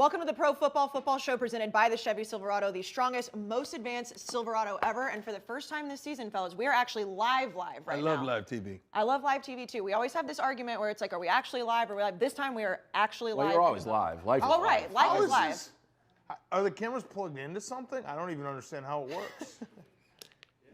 Welcome to the Pro Football Show presented by the Chevy Silverado, the strongest, most advanced Silverado ever. And for the first time this season, fellas, we are actually live right now. I love live TV. I love live TV too. We always have this argument where it's like, are we actually live? Are we live? This time we are actually live. Well, you're always live. Life is Oh, right. Life is live. Are the cameras plugged into something? I don't even understand how it works.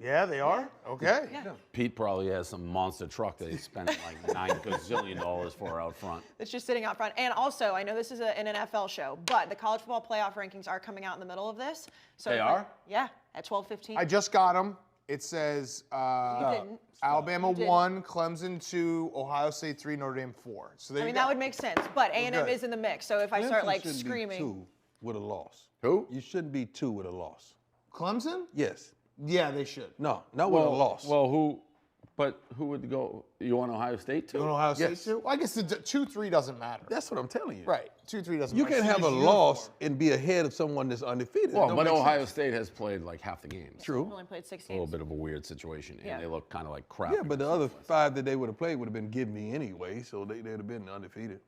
Yeah, they are? Okay. Yeah. Pete probably has some monster truck that he spent like $9 gazillion for out front. It's just sitting out front. And also, I know this is an NFL show, but the college football playoff rankings are coming out in the middle of this. So They are? Yeah, at 12:15. I just got them. It says Alabama You 1, Clemson 2, Ohio State 3, Notre Dame 4. So there I you mean, go. that would make sense, but A&M good. is in the mix. So if I start Clemson like shouldn't be screaming. 2 with a loss. Who? You shouldn't be 2 with a loss. Clemson? Yes. Yeah, they should. No, not with a loss. Well, who would go? You want Ohio State too? You want Ohio State Yes. too? Well, I guess the 2-3 doesn't matter. That's what I'm telling you. Right. 2-3 doesn't You matter. can't have a As long as you loss uniform. and be ahead of someone that's undefeated. Well, That but don't make Ohio sense. State has played like half the games. True. Only played 6 A little games. bit of a weird situation, and Yeah. they look kind of like crap. Yeah, but the other 5 that they would have played would have been give me anyway, so they'd have been undefeated.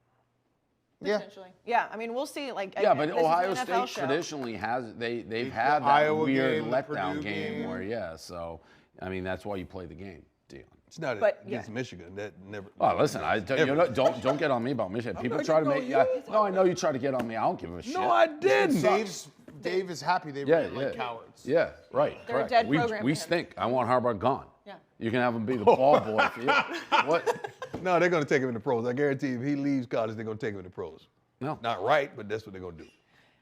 Yeah. Potentially. Yeah, I mean, we'll see. Like, Yeah, again, but this is an Ohio NFL State show. traditionally has they've had that Iowa weird game, the letdown Purdue game game. where So I mean that's why you play the game, Dion. It's not But, against yeah. Michigan. That never. Oh, listen, don't get on me about Michigan. People not try to getting make. on you. No, I know you try to get on me. I don't give a shit. No, I didn't. Dave is happy they Yeah, ran like yeah. cowards. Yeah, right. They're a correct. dead we program we for him. stink. I want Harbaugh gone. Yeah. You can have him be the ball boy for you. What? No, they're going to take him in the pros. I guarantee you, if he leaves college, they're going to take him in the pros. No. Not right, but that's what they're going to do.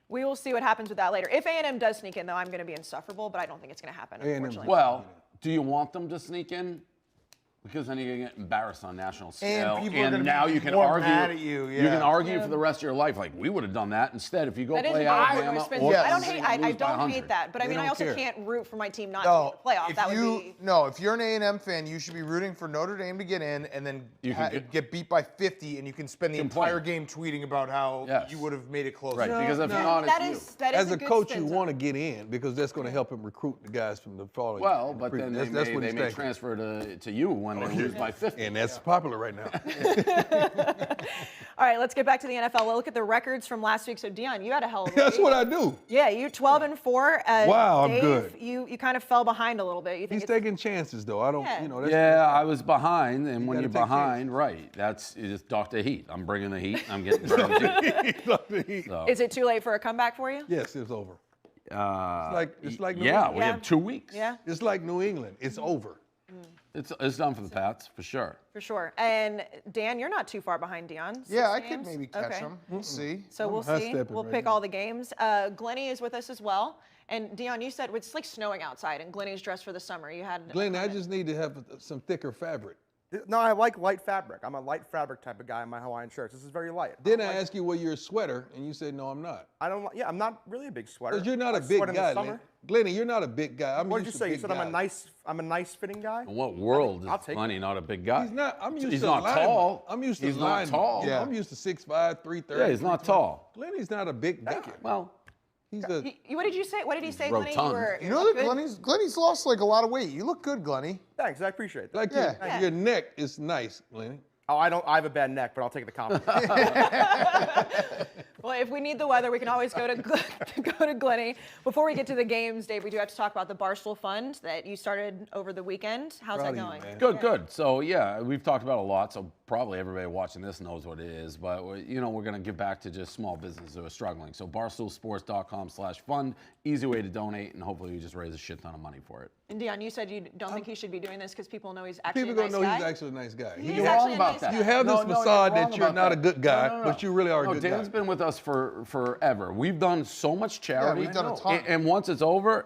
We will see what happens with that later. If A&M does sneak in, though, I'm going to be insufferable, but I don't think it's going to happen, A&M unfortunately. Well, do you want them to sneak in? Because then you're going to get embarrassed on national scale. people are gonna now be you can more argue. mad at you, You yeah. can argue for the rest of your life, like we would have done that. Instead, if you go That is play very Alabama, expensive. or I don't Clemson, hate. you I lose by don't 100. hate that, but I They mean, I don't also care. can't root for my team not No, to be in the playoff. if That would you be. no, if you're an A&M fan, you should be rooting for Notre Dame to get in, and then You can get beat by 50, and you can spend the Complain. entire game tweeting about how Yes. you would have made it closer. Right, because if no. not, That it's is you. that is As a good coach, spin you zone. want to get in because that's going to help him recruit the guys from the following. Well, but then that's they what may he's thinking. transfer to you when they lose by 50. And that's popular right now. All right, let's get back to the NFL. We'll look at the records from last week. So, Dion, you had a hell of a That's week. what I do. Yeah, you 12-4. Wow, I'm Dave, good. You kind of fell behind a little bit. You think He's it's, taking chances, though. I don't, Yeah. that's Yeah, I was behind, and when gotta you're take behind, right, that's you just dock the heat. I'm bringing the heat. I'm getting deep. So, is it too late for a comeback for you? Yes, it's over. It's like New yeah, England. we have 2 weeks. Yeah, It's like New England. It's over. It's done for the Pats for sure. for sure. And Dan, you're not too far behind Dion. Yeah, I 6 could games? maybe catch Okay. them. We'll see. So we'll high see. stepping We'll right pick now. all the games. Glennie is with us as well. And Dion, you said it's like snowing outside, and Glennie's dressed for the summer. You had. a Glenn, I comment. just need to have some thicker fabric. No, I like light fabric. I'm a light fabric type of guy in my Hawaiian shirts. This is very light. Then I asked you, well, you're a sweater, and you said, no, I'm not. I don't. Yeah, I'm not really a big sweater. Because you're not I a big sweat in the guy, summer. Glennie, you're not a big guy. I'm What did you used say? to You big said I'm a guys. nice fitting guy. In what world I'll is take Lenny it. not a big guy? He's not. I'm used He's to not linemen. tall. I'm used to He's not linemen. tall. Yeah. I'm used to 6'5", 330. Yeah, he's not tall. Glennie's not a big guy. Well, He's a. What did you say? What did he say, Glennie? Rotund. You know that Glennie's lost like a lot of weight. You look good, Glennie. Thanks, I appreciate that. Like Yeah. your neck is nice, Glennie. Oh, I don't. I have a bad neck, but I'll take the compliment. Well, if we need the weather, we can always go to go to Glennie. Before we get to the games, Dave, we do have to talk about the Barstool Fund that you started over the weekend. How's Proud that of you, going? man. good. So yeah, we've talked about it a lot. So probably everybody watching this knows what it is. But we're going to give back to just small businesses who are struggling. So barstoolsports.com/fund, easy way to donate, and hopefully we just raise a shit ton of money for it. And Dion, you said you don't think he should be doing this because people know he's actually People a nice gonna know guy. he's actually a nice guy. He's You're actually wrong a about nice that. guy. You have this No, facade wrong that you're about not a that. good guy, No. but you really are a No, good Dan's guy. been with us for forever. We've done so much charity. we've done a ton. And once it's over,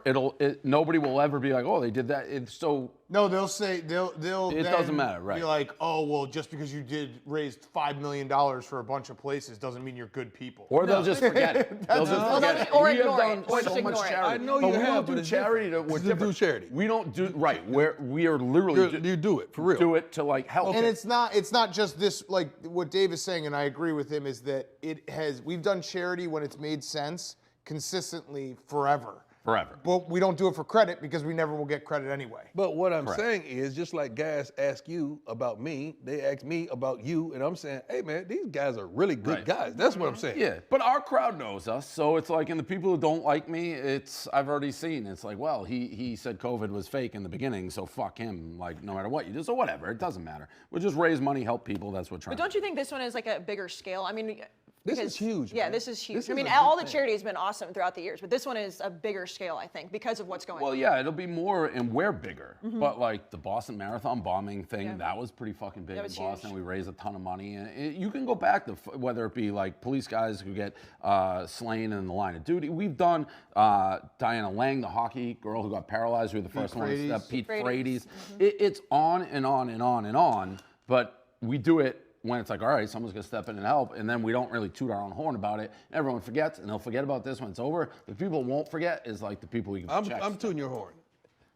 nobody will ever be like, oh, they did that. It's so. No, they'll say they'll. It then doesn't matter, right. Be like, oh well, just because you raised $5 million for a bunch of places doesn't mean you're good people. Or they'll just forget it. They'll just forget it. Or We have ignore done it, or so just much ignore it. charity. I know But you we have, don't but do it's charity. different. We're You do different. charity. We don't do right. We are literally You do it for real. do it to like help. And it's not just this, like what Dave is saying, and I agree with him, is that we've done charity when it's made sense consistently forever. Forever. But we don't do it for credit because we never will get credit anyway. But what I'm saying is, just like guys ask you about me, they ask me about you, and I'm saying, hey man, these guys are really good guys. That's what I'm saying. Yeah, but our crowd knows us, so it's like, and the people who don't like me, I've already seen. It's like, well, he said COVID was fake in the beginning, so fuck him. Like, no matter what you do, so whatever, it doesn't matter. We'll just raise money, help people. That's what we're trying. But don't you think this one is like a bigger scale? I mean. This is huge. Yeah, man. this is huge. This I is mean, a all good the thing. charity has been awesome throughout the years, but this one is a bigger scale, I think, because of what's going on. Well, yeah, it'll be more, and we're bigger. But like the Boston Marathon bombing thing, that was pretty fucking big in was Boston. huge. We raised a ton of money, and you can go back to whether it be like police guys who get slain in the line of duty. We've done Diana Lang, the hockey girl who got paralyzed. We were the first one to step. Pete Frates. It's on and on and on and on. But we do it when it's like, all right, someone's going to step in and help, and then we don't really toot our own horn about it. Everyone forgets, and they'll forget about this when it's over. The people who won't forget is like the people we can check. I'm tooting your horn.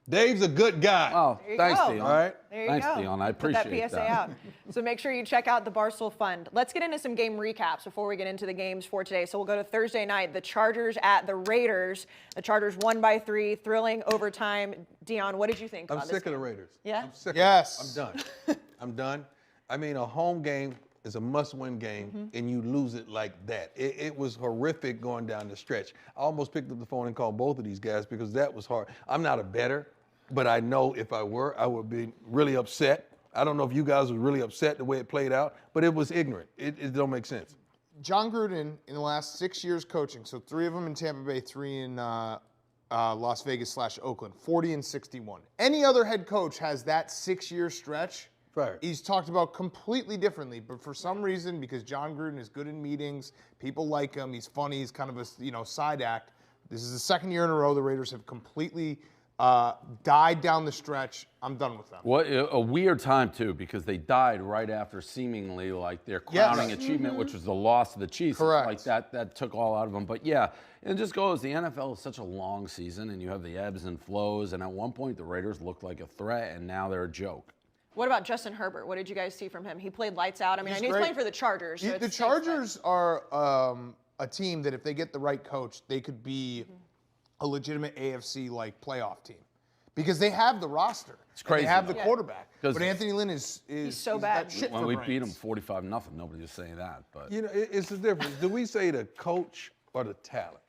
Dave's a good guy. Oh, There you thanks, go. Dion. All right. There you Thanks, go. Dion. I Put appreciate that PSA that. out. So make sure you check out the Barstool Fund. Let's get into some game recaps before we get into the games for today. So we'll go to Thursday night. The Chargers at the Raiders. The Chargers won by 3, thrilling overtime. Dion, what did you think I'm about sick this of the game? Raiders. Yeah? I'm sick. Yes. Of them. I'm done. I'm done. I mean, a home game is a must-win game, and you lose it like that. It was horrific going down the stretch. I almost picked up the phone and called both of these guys because that was hard. I'm not a bettor, but I know if I were, I would be really upset. I don't know if you guys were really upset the way it played out, but it was ignorant. It don't make sense. John Gruden, in the last 6 years coaching, so 3 of them in Tampa Bay, 3 in Las Vegas/Oakland, 40 and 61. Any other head coach has that 6-year stretch. Fired. He's talked about completely differently, but for some reason, because John Gruden is good in meetings, people like him, he's funny, he's kind of a side act. This is the second year in a row the Raiders have completely died down the stretch. I'm done with them. What a weird time too, because they died right after seemingly like their crowning achievement, which was the loss of the Chiefs. Correct. Like that took all out of them. But yeah, it just goes. The NFL is such a long season, and you have the ebbs and flows. And at one point, the Raiders looked like a threat, and now they're a joke. What about Justin Herbert? What did you guys see from him? He played lights out. I mean, I know he's great. playing for the Chargers. So The it's Chargers are a team that if they get the right coach, they could be a legitimate AFC-like playoff team. Because they have the roster. It's crazy, They have the though. quarterback. 'Cause But Anthony Lynn is so is bad. that shit When for we beat brains. them 45-0, nobody was saying that. But You know, it's the difference. Do we say the coach or the talent?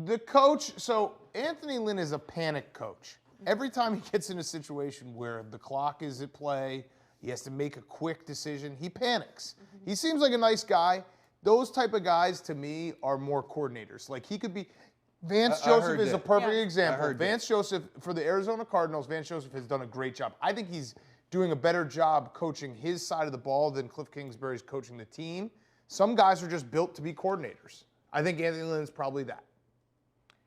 The coach, so Anthony Lynn is a panic coach. Every time he gets in a situation where the clock is at play, he has to make a quick decision, he panics. He seems like a nice guy. Those type of guys, to me, are more coordinators. Like, he could be... Vance I Joseph heard is a that. perfect Yeah. I example. heard that. Vance Joseph, for the Arizona Cardinals, Vance Joseph has done a great job. I think he's doing a better job coaching his side of the ball than Cliff Kingsbury's coaching the team. Some guys are just built to be coordinators. I think Anthony Lynn's probably that.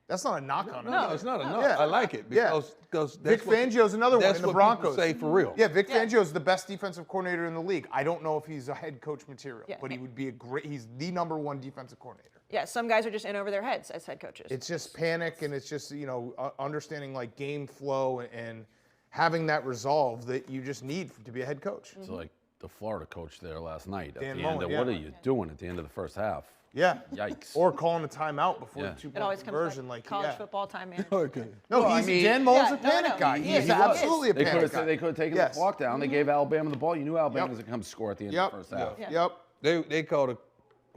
That's not a knock on him. No, it's not enough. Yeah. I like it Yeah. because Vic Fangio's another one that's in the what Broncos. people say for real. Yeah, Vic Fangio's the best defensive coordinator in the league. I don't know if he's a head coach material, Yeah. but he would be he's the #1 defensive coordinator. Yeah, some guys are just in over their heads as head coaches. It's just panic, and it's just, understanding like game flow and having that resolve that you just need to be a head coach. it's like the Florida coach there last night. At Dan the end Mullen, of, yeah. what are you doing at the end of the first half? Yeah. Yikes. Or calling a timeout before Yeah. the 2-point it always comes conversion. like college football time management. Okay. No, Well, I he's mean- Dan Mullen's Yeah, a panic no, guy. he He's is. absolutely a They could panic have guy. taken Yes. the clock down. They gave Alabama the ball. You knew Alabama was going to come score at the end of the first half. Yeah. Yep. They called a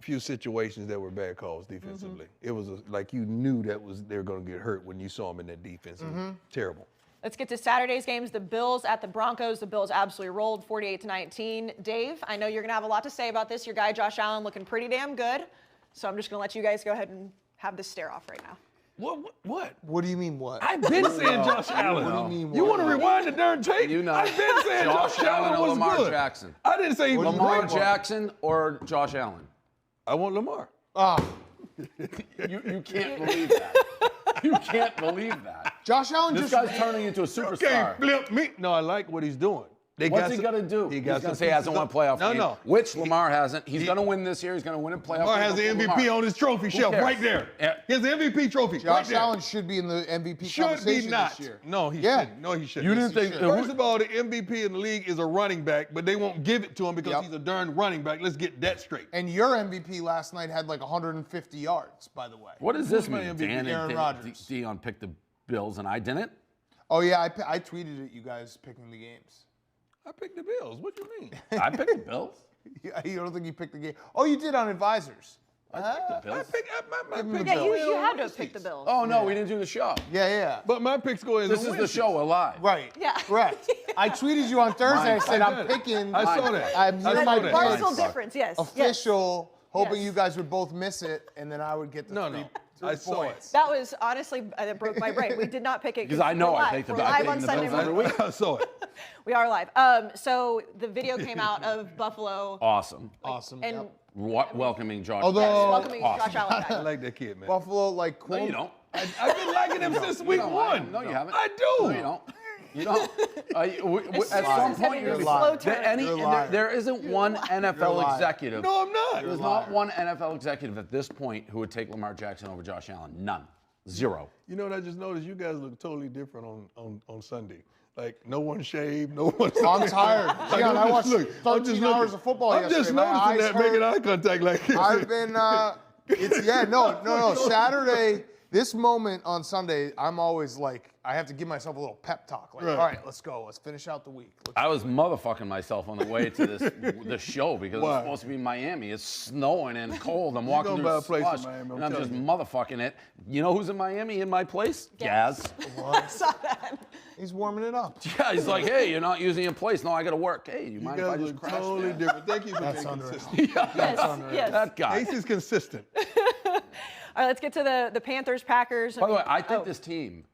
few situations that were bad calls defensively. It was like you knew they were going to get hurt when you saw them in that defense. It was terrible. Let's get to Saturday's games. The Bills at the Broncos. The Bills absolutely rolled 48-19. Dave, I know you're going to have a lot to say about this. Your guy, Josh Allen, looking pretty damn good. So I'm just going to let you guys go ahead and have this stare off right now. What? What do you mean what? I've been saying Josh Allen. What do you mean You what? want to rewind the darn tape? You know. I've been saying Josh Allen or was Lamar good. Jackson? I didn't say he was Lamar great. Jackson or Josh Allen? I want Lamar. You can't believe that. You can't believe that. Josh Allen This just guy's turning into a Can't superstar. flip me. No, I like what he's doing. What's he going to do? He's going to say he hasn't won a playoff game, which Lamar hasn't. He's going to win this year. He's going to win a playoff game. Lamar has the MVP on his trophy shelf right there. He has the MVP trophy Josh Allen should be in the MVP conversation this year. No, he shouldn't. No, he shouldn't. You didn't think... First of all, the MVP in the league is a running back, but they won't give it to him because he's a darn running back. Let's get that straight. And your MVP last night had like 150 yards, by the way. What does this mean? Aaron Rodgers. Dion picked the Bills and I didn't? Oh, yeah, I tweeted at you guys picking the games. I picked the Bills. What do you mean? I picked the Bills. You don't think you picked the game? Oh, you did on Advisors. I picked the Bills. You had to pick the Bills. Oh, no, we didn't do the show. Yeah. But my pick score is This is the show. We're live. Right. Yeah. Correct. I tweeted you on Thursday. I said I'm picking. I saw that. I'm I near saw my that. Barstool picks. difference, yes. Official, hoping Yes. you guys would both miss it, and then I would get the three I saw points. That was honestly, that broke my brain. We did not pick it Because I know we're I live. picked the We're Bills. live on Sunday every morning. week. I saw it. We are live. So the video came out of Buffalo Awesome. Awesome. and Welcoming Josh. Although- welcoming Awesome. Josh Allen I back. like that kid, man. Buffalo, like, No, quote, you don't. I've been liking him since week don't. one. No, you haven't. I do. No, you don't. You don't. At As some soon as point, it's you're a going slow to turn. be. You're lying. There isn't one NFL lying. executive. No, I'm not. There's not one NFL executive at this point who would take Lamar Jackson over Josh Allen. None. Zero. You know what I just noticed? You guys look totally different on Sunday. Like, no one shaved, no one... I'm tired. Like, Dion, I watched I'm 13 hours of football I'm yesterday. just My noticing eyes that, hurt. making eye contact like this. I've been, no. Saturday, this moment on Sunday, I'm always like, I have to give myself a little pep talk. Like, all right, let's go. Let's finish out the week. I was motherfucking myself on the way to the show because Why? it's supposed to be Miami. It's snowing and cold. I'm walking gonna through buy a place in slush, Miami, I'm and I'm just telling motherfucking it. You know who's in Miami in my place? Gaz. I saw that. He's warming it up. Yeah, he's like, hey, you're not using your place. No, I got to work. Hey, you You mind if I guys just look crash totally there? different. Thank you for That's being unreal. consistent. Yes. That guy. Ace is consistent. All right, let's get to the Panthers, Packers. By the way, I think this team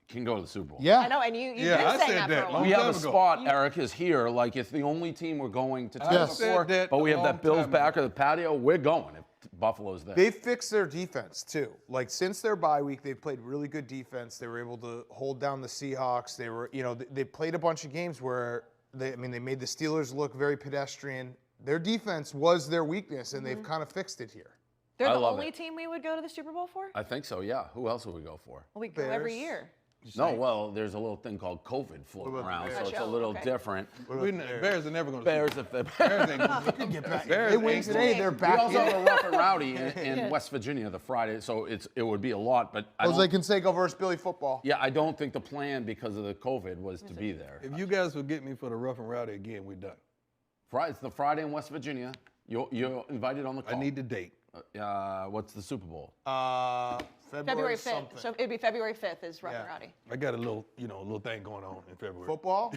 can go to the Super Bowl. Yeah. I know, and you've Yeah, been I saying said that that for a long while. We have a time ago. spot, Eric is here. Like, it's the only team we're going to Yes. for. said that But we a have long that Bills time back of the patio. We're going if Buffalo's there. They've fixed their defense too. Like since their bye week, they've played really good defense. They were able to hold down the Seahawks. They were, they played a bunch of games where they made the Steelers look very pedestrian. Their defense was their weakness, and they've kind of fixed it here. They're I the love only it. team we would go to the Super Bowl for? I think so, yeah. Who else would we go for? Well, we go every Bears. year. No, well, there's a little thing called COVID floating What about the around, so Bears? it's a little different. Bears are never going to Bears, if they're Bears ain't gonna Get back. Bears They win ain't today. gonna- They're We back also in. have a rough and rowdy in West Virginia the Friday, so it would be a lot. But Jose Canseco versus Billy Football. I don't think the plan because of the COVID was to be there. If you guys will get me for the rough and rowdy again, we're done. It's the Friday in West Virginia. You're invited on the call. I need the date. What's the Super Bowl? February 5th. something. So it'd be February 5th is Rough and Yeah. Rowdy. I got a little thing going on in February. Football?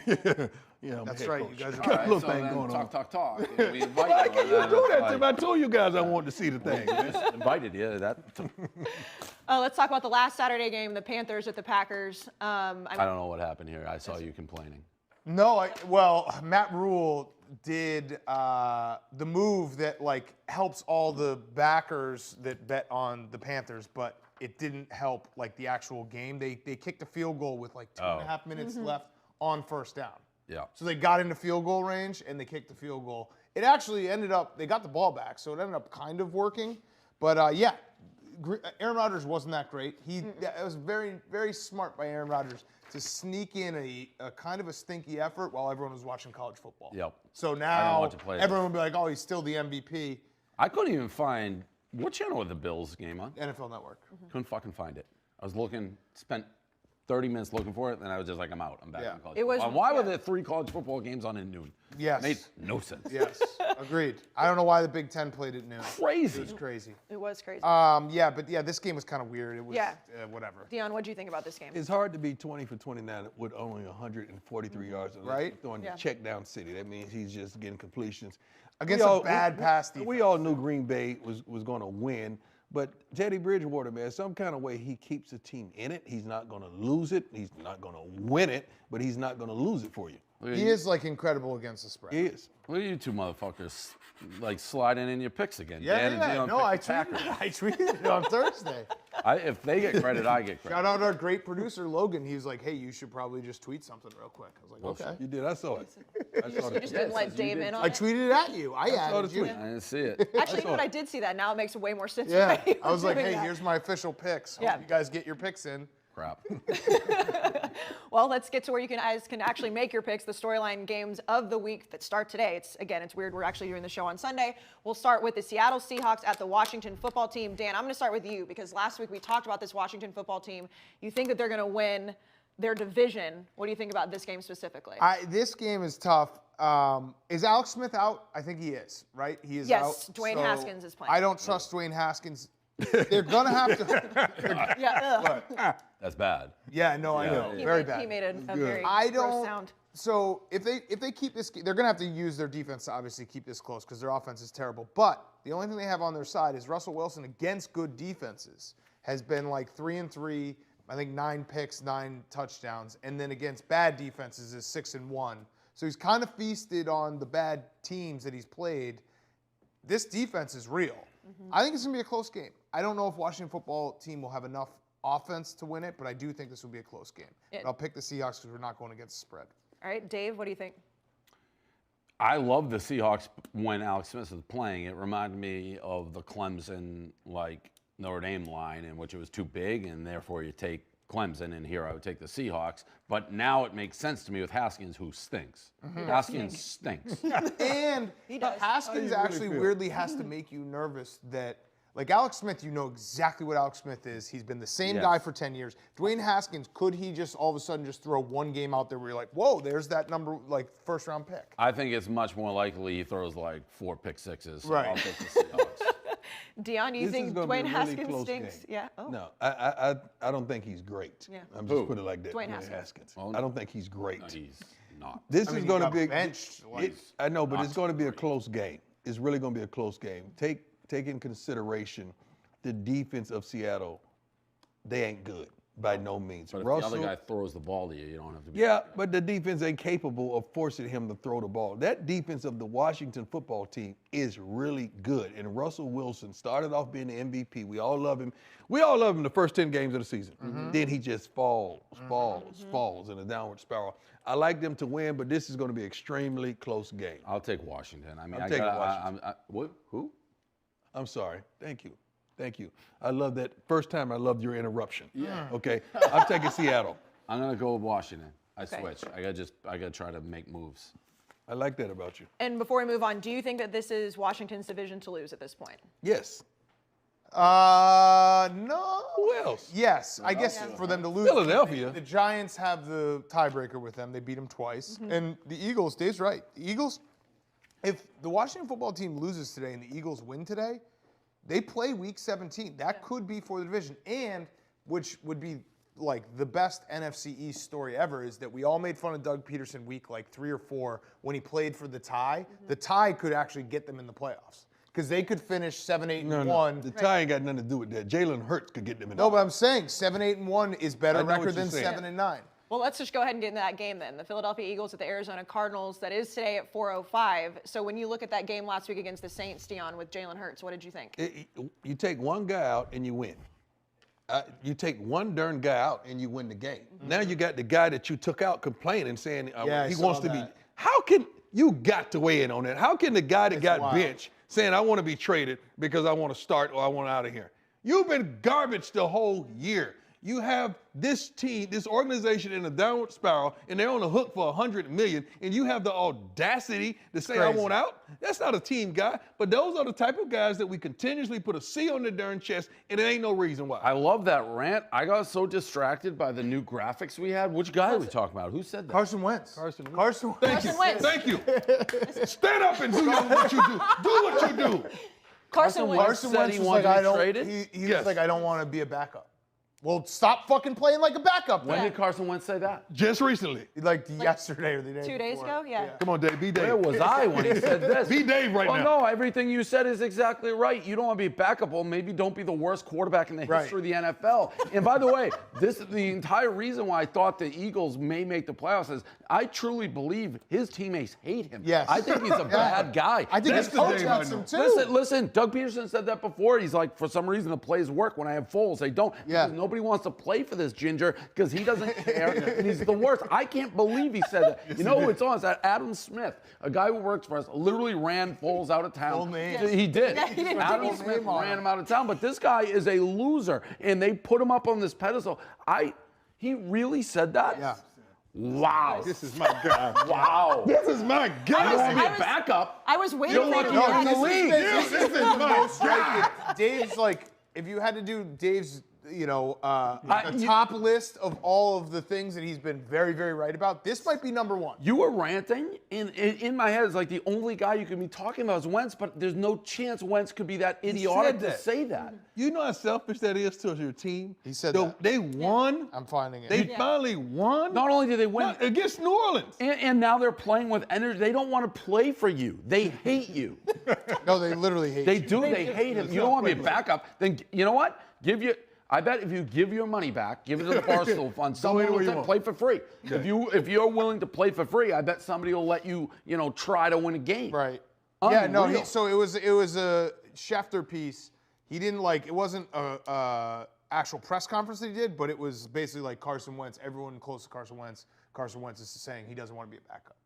Yeah, I'm That's head right, coach. you guys are- got a All little right, thing so going then on. talk. We invite Why you. can you do that to me? I told you guys I wanted to see the thing. man. Just invited you. Let's talk about the last Saturday game, the Panthers at the Packers. I don't know what happened here. I saw you complaining. No, Matt Rule did the move that like helps all the backers that bet on the Panthers, but it didn't help like the actual game. They kicked a field goal with like 2.5 minutes left on first down. Yeah. So they got into field goal range and they kicked the field goal. It actually ended up, they got the ball back, so it ended up kind of working. But Aaron Rodgers wasn't that great. It was very, very smart by Aaron Rodgers to sneak in a kind of a stinky effort while everyone was watching college football. Yep. So I don't now want to play everyone will be like, oh, he's still the MVP. I couldn't even find what channel was the Bills game on. NFL Network. Couldn't fucking find it. I was looking, spent 30 minutes looking for it, and I was just like, I'm out. I'm back Yeah. on college It was- football. And why were yeah. there 3 college football games on at noon? Yes. Made no sense. Yes, agreed. I don't know why the Big Ten played at noon. Crazy. It was crazy. It was crazy. This game was kind of weird. It was whatever. Dion, what do you think about this game? It's hard to be 20 for 29 with only 143 yards. Right. Throwing Yeah. the check down city. That means he's just getting completions. Against a bad pass defense. We all knew Green Bay was going to win. But Teddy Bridgewater, man, some kind of way he keeps the team in it. He's not going to lose it. He's not going to win it, but he's not going to lose it for you. He is like incredible against the spread. He is. Look at you two motherfuckers, like sliding in your picks again. Yeah, Dan and yeah. Dion No, picked the Packers. I tweeted it on Thursday. If they get credit, I get credit. Shout out our great producer Logan. He was like, "Hey, you should probably just tweet something real quick." I was like, "Okay." You did. I saw it. I saw You just didn't let Dave in on I it. tweeted it at you. I saw added the you. tweet. I didn't see it. Actually, you know what? I did see that. Now it makes way more sense. Yeah, why you I was were like, doing "Hey, that. here's my official picks. Hope Yeah. you guys get your picks in." Crap. Well, let's get to where you guys can actually make your picks, the storyline games of the week that start today. It's weird. We're actually doing the show on Sunday. We'll start with the Seattle Seahawks at the Washington football team. Dan, I'm going to start with you because last week we talked about this Washington football team. You think that they're going to win their division. What do you think about this game specifically? This game is tough. Is Alex Smith out? I think he is, right? He is out. Yes, Dwayne Haskins is playing. I don't trust Dwayne Haskins. They're going to have to. Yeah, That's bad. Yeah, no, I know. he Very made, bad. He made a very I gross don't. sound. So if they keep this, they're going to have to use their defense to obviously keep this close because their offense is terrible. But the only thing they have on their side is Russell Wilson against good defenses has been like 3-3. I think 9 picks, 9 touchdowns, and then against bad defenses is 6-1. So he's kind of feasted on the bad teams that he's played. This defense is real. I think it's going to be a close game. I don't know if Washington football team will have enough offense to win it, but I do think this will be a close game. Yeah. But I'll pick the Seahawks because we're not going against the spread. All right, Dave, what do you think? I love the Seahawks when Alex Smith was playing. It reminded me of the Clemson, Notre Dame line in which it was too big, and therefore you take Clemson, and here I would take the Seahawks. But now it makes sense to me with Haskins, who stinks. Haskins stinks. And does. Haskins actually weirdly has to make you nervous that, like Alex Smith, you know exactly what Alex Smith is. He's been the same Yes. guy for 10 years. Dwayne Haskins, could he just all of a sudden just throw one game out there where you're like, whoa, there's that number, like first round pick? I think it's much more likely he throws like 4 pick sixes. So Right. I'll take the Seahawks. Dion, you This think is gonna be Dwayne a really Haskins close stinks? game. Yeah. Oh. No, I don't think he's great. Yeah. I'm just Who? put it like that. Dwayne Haskins. Oh, I don't think he's great. No, he's not. This I mean, is he going to got be benched, like- I know, but Not it's going to be a close game. It's really going to be a close game. Take in consideration the defense of Seattle. They ain't good by no means. But if Russell, the other guy throws the ball to you, you don't have to be. yeah, but the defense ain't capable of forcing him to throw the ball. That defense of the Washington football team is really good. And Russell Wilson started off being the MVP. We all love him. We all love him the first 10 games of the season. Then he just falls in a downward spiral. I like them to win, but this is going to be an extremely close game. I'll take Washington. I mean, I'm taking Washington. Who? I'm sorry. Thank you. Thank you. I love that. First time I loved your interruption. Yeah. Okay. I'm taking Seattle. I'm gonna go with Washington. I switch. I gotta try to make moves. I like that about you. And before we move on, do you think that this is Washington's division to lose at this point? Yes. No. Who else? Yes, I guess for them to lose. Philadelphia. The Giants have the tiebreaker with them. They beat them twice. And the Eagles, Dave's right. The Eagles, if the Washington football team loses today and the Eagles win today, they play week 17. That could be for the division. And which would be like the best NFC East story ever is that we all made fun of Doug Peterson week like 3 or 4 when he played for the tie. The tie could actually get them in the playoffs because they could finish 7-8-1. The tie ain't got nothing to do with that. Jalen Hurts could get them in. No, but I'm saying 7-8-1 is better I know record what you're than saying. 7-9. Well, let's just go ahead and get into that game then. The Philadelphia Eagles at the Arizona Cardinals. That is today at 4:05. So when you look at that game last week against the Saints, Dion, with Jalen Hurts, what did you think? You take one guy out and you win. You take one darn guy out and you win the game. Now you got the guy that you took out complaining, saying Yeah, I he saw wants to be. that. How can you got to weigh in on that? How can the guy that got wild. benched saying I want to be traded because I want to start or I want out of here? You've been garbage the whole year. You have this team, this organization in a downward spiral, and they're on the hook for $100 million, and you have the audacity to say, I crazy. want out? That's not a team guy, but those are the type of guys that we continuously put a C on their darn chest, and there ain't no reason why. I love that rant. I got so distracted by the new graphics we had. Which guy are we talking about? Who said that? Carson Wentz. Carson Wentz. Carson Wentz. Carson Wentz. Thank you. Stand up and do what you do. Do what you do. Carson Wentz. Carson said Wentz he was wanted like, to I be don't. traded? He Yes. was like, I don't want to be a backup. Well, stop fucking playing like a backup. When then. did Carson Wentz say that? Just recently. Like yesterday or the day 2 days before. ago? Yeah. Come on, Dave. Be Dave. Where was I when he said this? Be Dave right well, now. no, everything you said is exactly right. You don't want to be a backup. Well, maybe don't be the worst quarterback in the history of the NFL. And by the way, this is the entire reason why I thought the Eagles may make the playoffs is I truly believe his teammates hate him. Yes. I think he's a bad guy. I think That's his the coach Dave hates I him know. too. Listen, Doug Peterson said that before. He's like, for some reason, the plays work when I have Foles. They don't. Yeah. Because nobody wants to play for this ginger because he doesn't care. And he's the worst. I can't believe he said that. You know who it's on? It's that Adam Smith, a guy who works for us, literally ran Foles out of town. Full name. Yes. He did. Yeah, he did. Adam Full Smith name on ran him. him out of town. But this guy is a loser, and they put him up on this pedestal. He really said that? Yeah. Wow. This is my guy. Wow. This is my You guy. want to be I a was- backup? I was waiting You're for you lucky to you're react. in the league. This is my guy. Dave's like, if you had to do Dave's, a you- top list of all of the things that he's been very, very right about, this might be number one. You were ranting, and in my head, it's like the only guy you could be talking about is Wentz, but there's no chance Wentz could be that idiotic to that. say that. You know how selfish that is to your team? He said that. They won. I'm finding it. They finally won. Not only did they win, Against New Orleans. and now they're playing with energy. They don't want to play for you. They hate you. No, they literally hate They you. do. They hate him. You don't want to be a backup. Then you know what? I bet if you give your money back, give it to the Barstool Fund, someone anywhere will you want. play for free. If you're willing to play for free, I bet somebody will let you, try to win a game. Right. Yeah, no, Unreal. so it was a Schefter piece. He didn't it wasn't a actual press conference that he did, but it was basically like Carson Wentz, everyone close to Carson Wentz is saying he doesn't want to be a backup.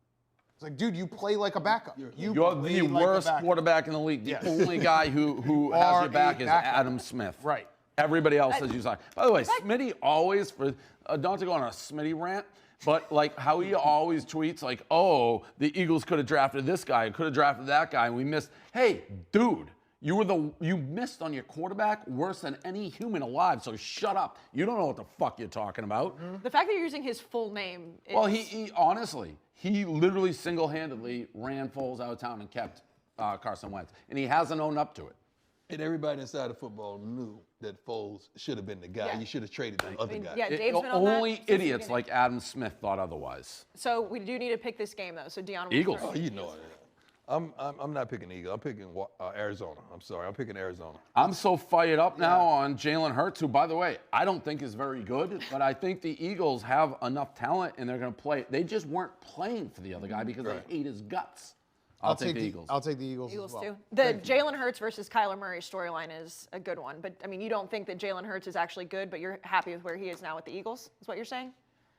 It's like, dude, you play like a backup. You're play the like a worst backup. quarterback in the league. The Yes. only guy who has Are your back a is backup. Adam Smith. Right. Everybody else says you suck. By the way, Smitty always, not to go on a Smitty rant, but like how he always tweets like, oh, the Eagles could have drafted this guy, could have drafted that guy, and we missed. Hey, dude, you missed on your quarterback worse than any human alive, so shut up. You don't know what the fuck you're talking about. The fact that you're using his full name is... Well, he honestly, he literally single-handedly ran Foles out of town and kept Carson Wentz, and he hasn't owned up to it. And everybody inside of football knew that Foles should have been the guy. Yeah. You should have traded the other guy. yeah, Dave's been on that Only since the idiots beginning. like Adam Smith thought otherwise. So we do need to pick this game, though. So, Dion. Eagles. Oh, you know it. I'm not picking Eagle. I'm picking Arizona. I'm sorry. I'm picking Arizona. I'm so fired up now on Jalen Hurts, who, by the way, I don't think is very good, but I think the Eagles have enough talent and they're going to play. They just weren't playing for the other guy because they hate his guts. I'll take the Eagles. I'll take the Eagles. Eagles as well. too. The Jalen Hurts versus Kyler Murray storyline is a good one. But, I mean, you don't think that Jalen Hurts is actually good, but you're happy with where he is now with the Eagles, is what you're saying?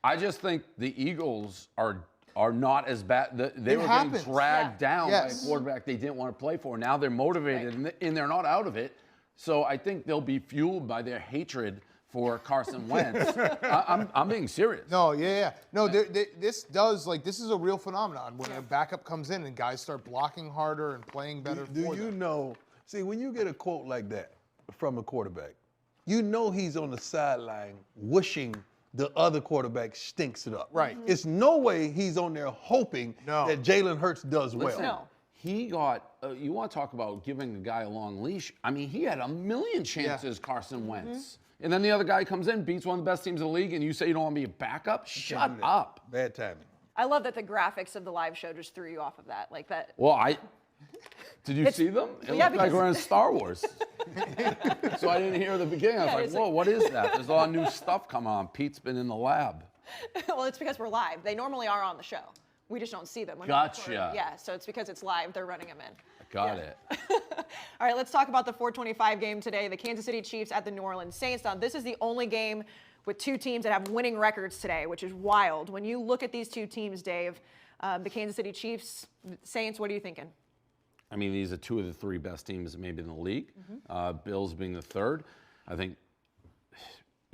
I just think the Eagles are not as bad. They were happens. getting dragged down Yes. by a quarterback they didn't want to play for. Now they're motivated and they're not out of it. So I think they'll be fueled by their hatred for Carson Wentz. I'm being serious. No, yeah. No, this is a real phenomenon when a backup comes in and guys start blocking harder and playing better. Do for you them. know? See, when you get a quote like that from a quarterback, you know he's on the sideline wishing the other quarterback stinks it up. Right. It's no way he's on there hoping that Jalen Hurts does well. Listen, No. he got, you want to talk about giving the guy a long leash. I mean, he had a million chances, Carson Wentz. And then the other guy comes in, beats one of the best teams in the league, and you say you don't want to be a backup? Shut up. Bad timing. I love that the graphics of the live show just threw you off of that. Like that. Well, did you see them? It yeah, looked like because- we're in Star Wars. So I didn't hear the beginning. I Yeah, was it's like, whoa, like- what is that? There's a lot of new stuff coming on. Pete's been in the lab. Well, it's because we're live. They normally are on the show. We just don't see them. When Gotcha. they're recorded. Yeah, so it's because it's live. They're running them in. Got it. All right, let's talk about the 425 game today. The Kansas City Chiefs at the New Orleans Saints. Now, this is the only game with two teams that have winning records today, which is wild. When you look at these two teams, Dave, the Kansas City Chiefs, Saints, what are you thinking? I mean, these are two of the three best teams maybe in the league. Bills being the third. I think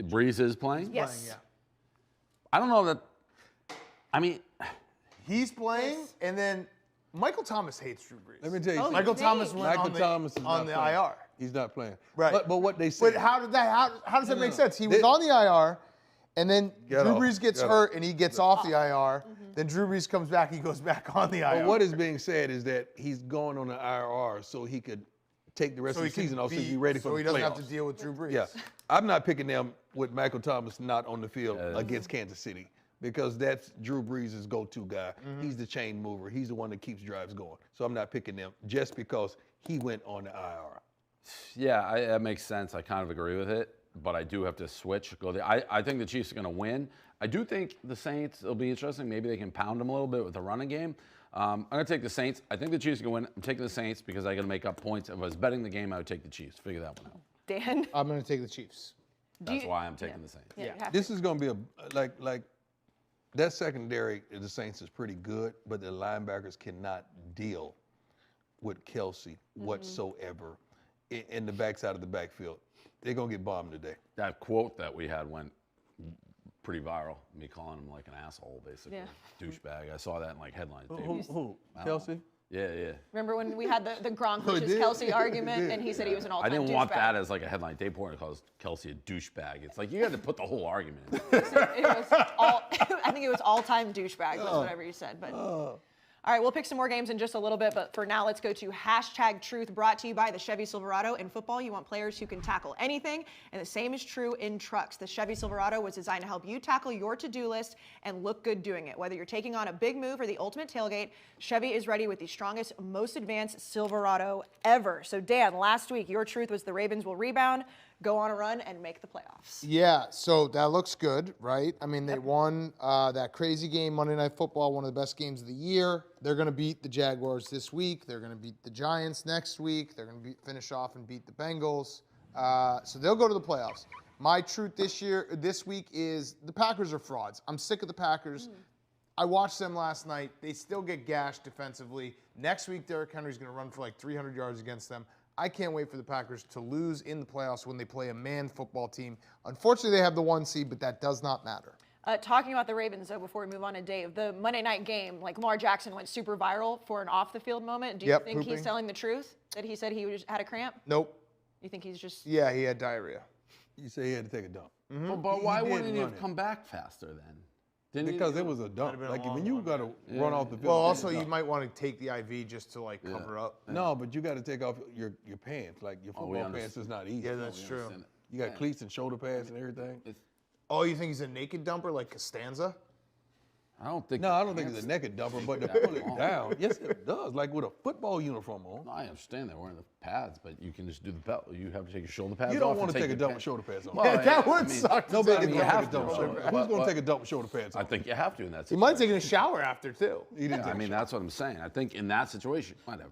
Breeze is playing. Yes. I don't know that. I mean, He's playing, and then Michael Thomas hates Drew Brees. Let me tell you Oh, something. Michael Dang. Thomas went Michael Thomas is on not the playing. IR. He's not playing. Right. But what they say. But how does that make no. sense? He was on the IR, and then Get Drew off. Brees gets Get hurt, and he gets off the IR. Mm-hmm. Then Drew Brees comes back, he goes back on the IR. But what is being said is that he's going on the IR so he could take the rest of the can season off so be- he can be ready for so the he doesn't playoffs. have to deal with Drew Brees. Yeah, I'm not picking them with Michael Thomas not on the field against Kansas City because that's Drew Brees' go-to guy. He's the chain mover. He's the one that keeps drives going. So I'm not picking them just because he went on the IR. Yeah, that makes sense. I kind of agree with it, but I do have to switch. I think the Chiefs are going to win. I do think the Saints will be interesting. Maybe they can pound them a little bit with the running game. I'm going to take the Saints. I think the Chiefs are going to win. I'm taking the Saints because I got to make up points. If I was betting the game, I would take the Chiefs. Figure that one out. Dan? I'm going to take the Chiefs. That's why I'm taking the Saints. Yeah. you have This to. is going to be like that secondary of the Saints is pretty good, but the linebackers cannot deal with Kelsey whatsoever in the backside of the backfield. They're going to get bombed today. That quote that we had went pretty viral. Me calling him like an asshole, basically. Yeah. Douchebag. I saw that in like headlines. Who? Kelsey? Yeah. Remember when we had the Gronk Oh, versus did? Kelsey argument, Did. and he said he was an I all-time didn't want douchebag? that as like a headline. Dave Portnoy calls Kelsey a douchebag. It's like you had to put the whole argument in. It was all, I think it was all-time douchebag was whatever you said. But all right, we'll pick some more games in just a little bit. But for now, let's go to #Truth, brought to you by the Chevy Silverado. In football, you want players who can tackle anything, and the same is true in trucks. The Chevy Silverado was designed to help you tackle your to-do list and look good doing it. Whether you're taking on a big move or the ultimate tailgate, Chevy is ready with the strongest, most advanced Silverado ever. So Dan, last week, your truth was the Ravens will rebound, go on a run, and make the playoffs. Yeah, so that looks good, right? I mean, they won that crazy game, Monday Night Football, one of the best games of the year. They're going to beat the Jaguars this week. They're going to beat the Giants next week. They're going to finish off and beat the Bengals. So they'll go to the playoffs. My truth this week is the Packers are frauds. I'm sick of the Packers. I watched them last night. They still get gashed defensively. Next week, Derrick Henry's going to run for like 300 yards against them. I can't wait for the Packers to lose in the playoffs when they play a man football team. Unfortunately, they have the 1 seed, but that does not matter. Talking about the Ravens, though, before we move on to Dave, the Monday night game, like Lamar Jackson went super viral for an off-the-field moment. Do you think pooping. he's telling the truth, that he said he had a cramp? Nope. You think he's just... Yeah, he had diarrhea. You say he had to take a dump. But why He did wouldn't he run have it. come back faster then? Didn't he Because do it was a dump. been a Like long when you one, got to run off the field. Well, take a also, you dump. might want to take the IV just to, like, cover up. No, but you got to take off your pants. Like your we football understand. pants is not easy. Yeah, that's true. understand it. You got cleats and shoulder pads and everything. Oh, you think he's a naked dumper like Costanza? I don't think. No, I don't think it's a naked dumper, but to pull it down, yes, it does. Like with a football uniform on. I understand they're wearing the pads, but you can just do the belt. You have to take your shoulder pads You off. don't want and to take a your dump pants- with shoulder pads on. Well, That would I mean, suck. to Nobody take can a you dump have take a with dump with to. shoulder shoulder pads. Who's going to take a dump with shoulder pads on? I think you have to in that He might situation. take a shower after, too. He didn't I take a mean, shower. that's what I'm saying. I think in that situation, whatever.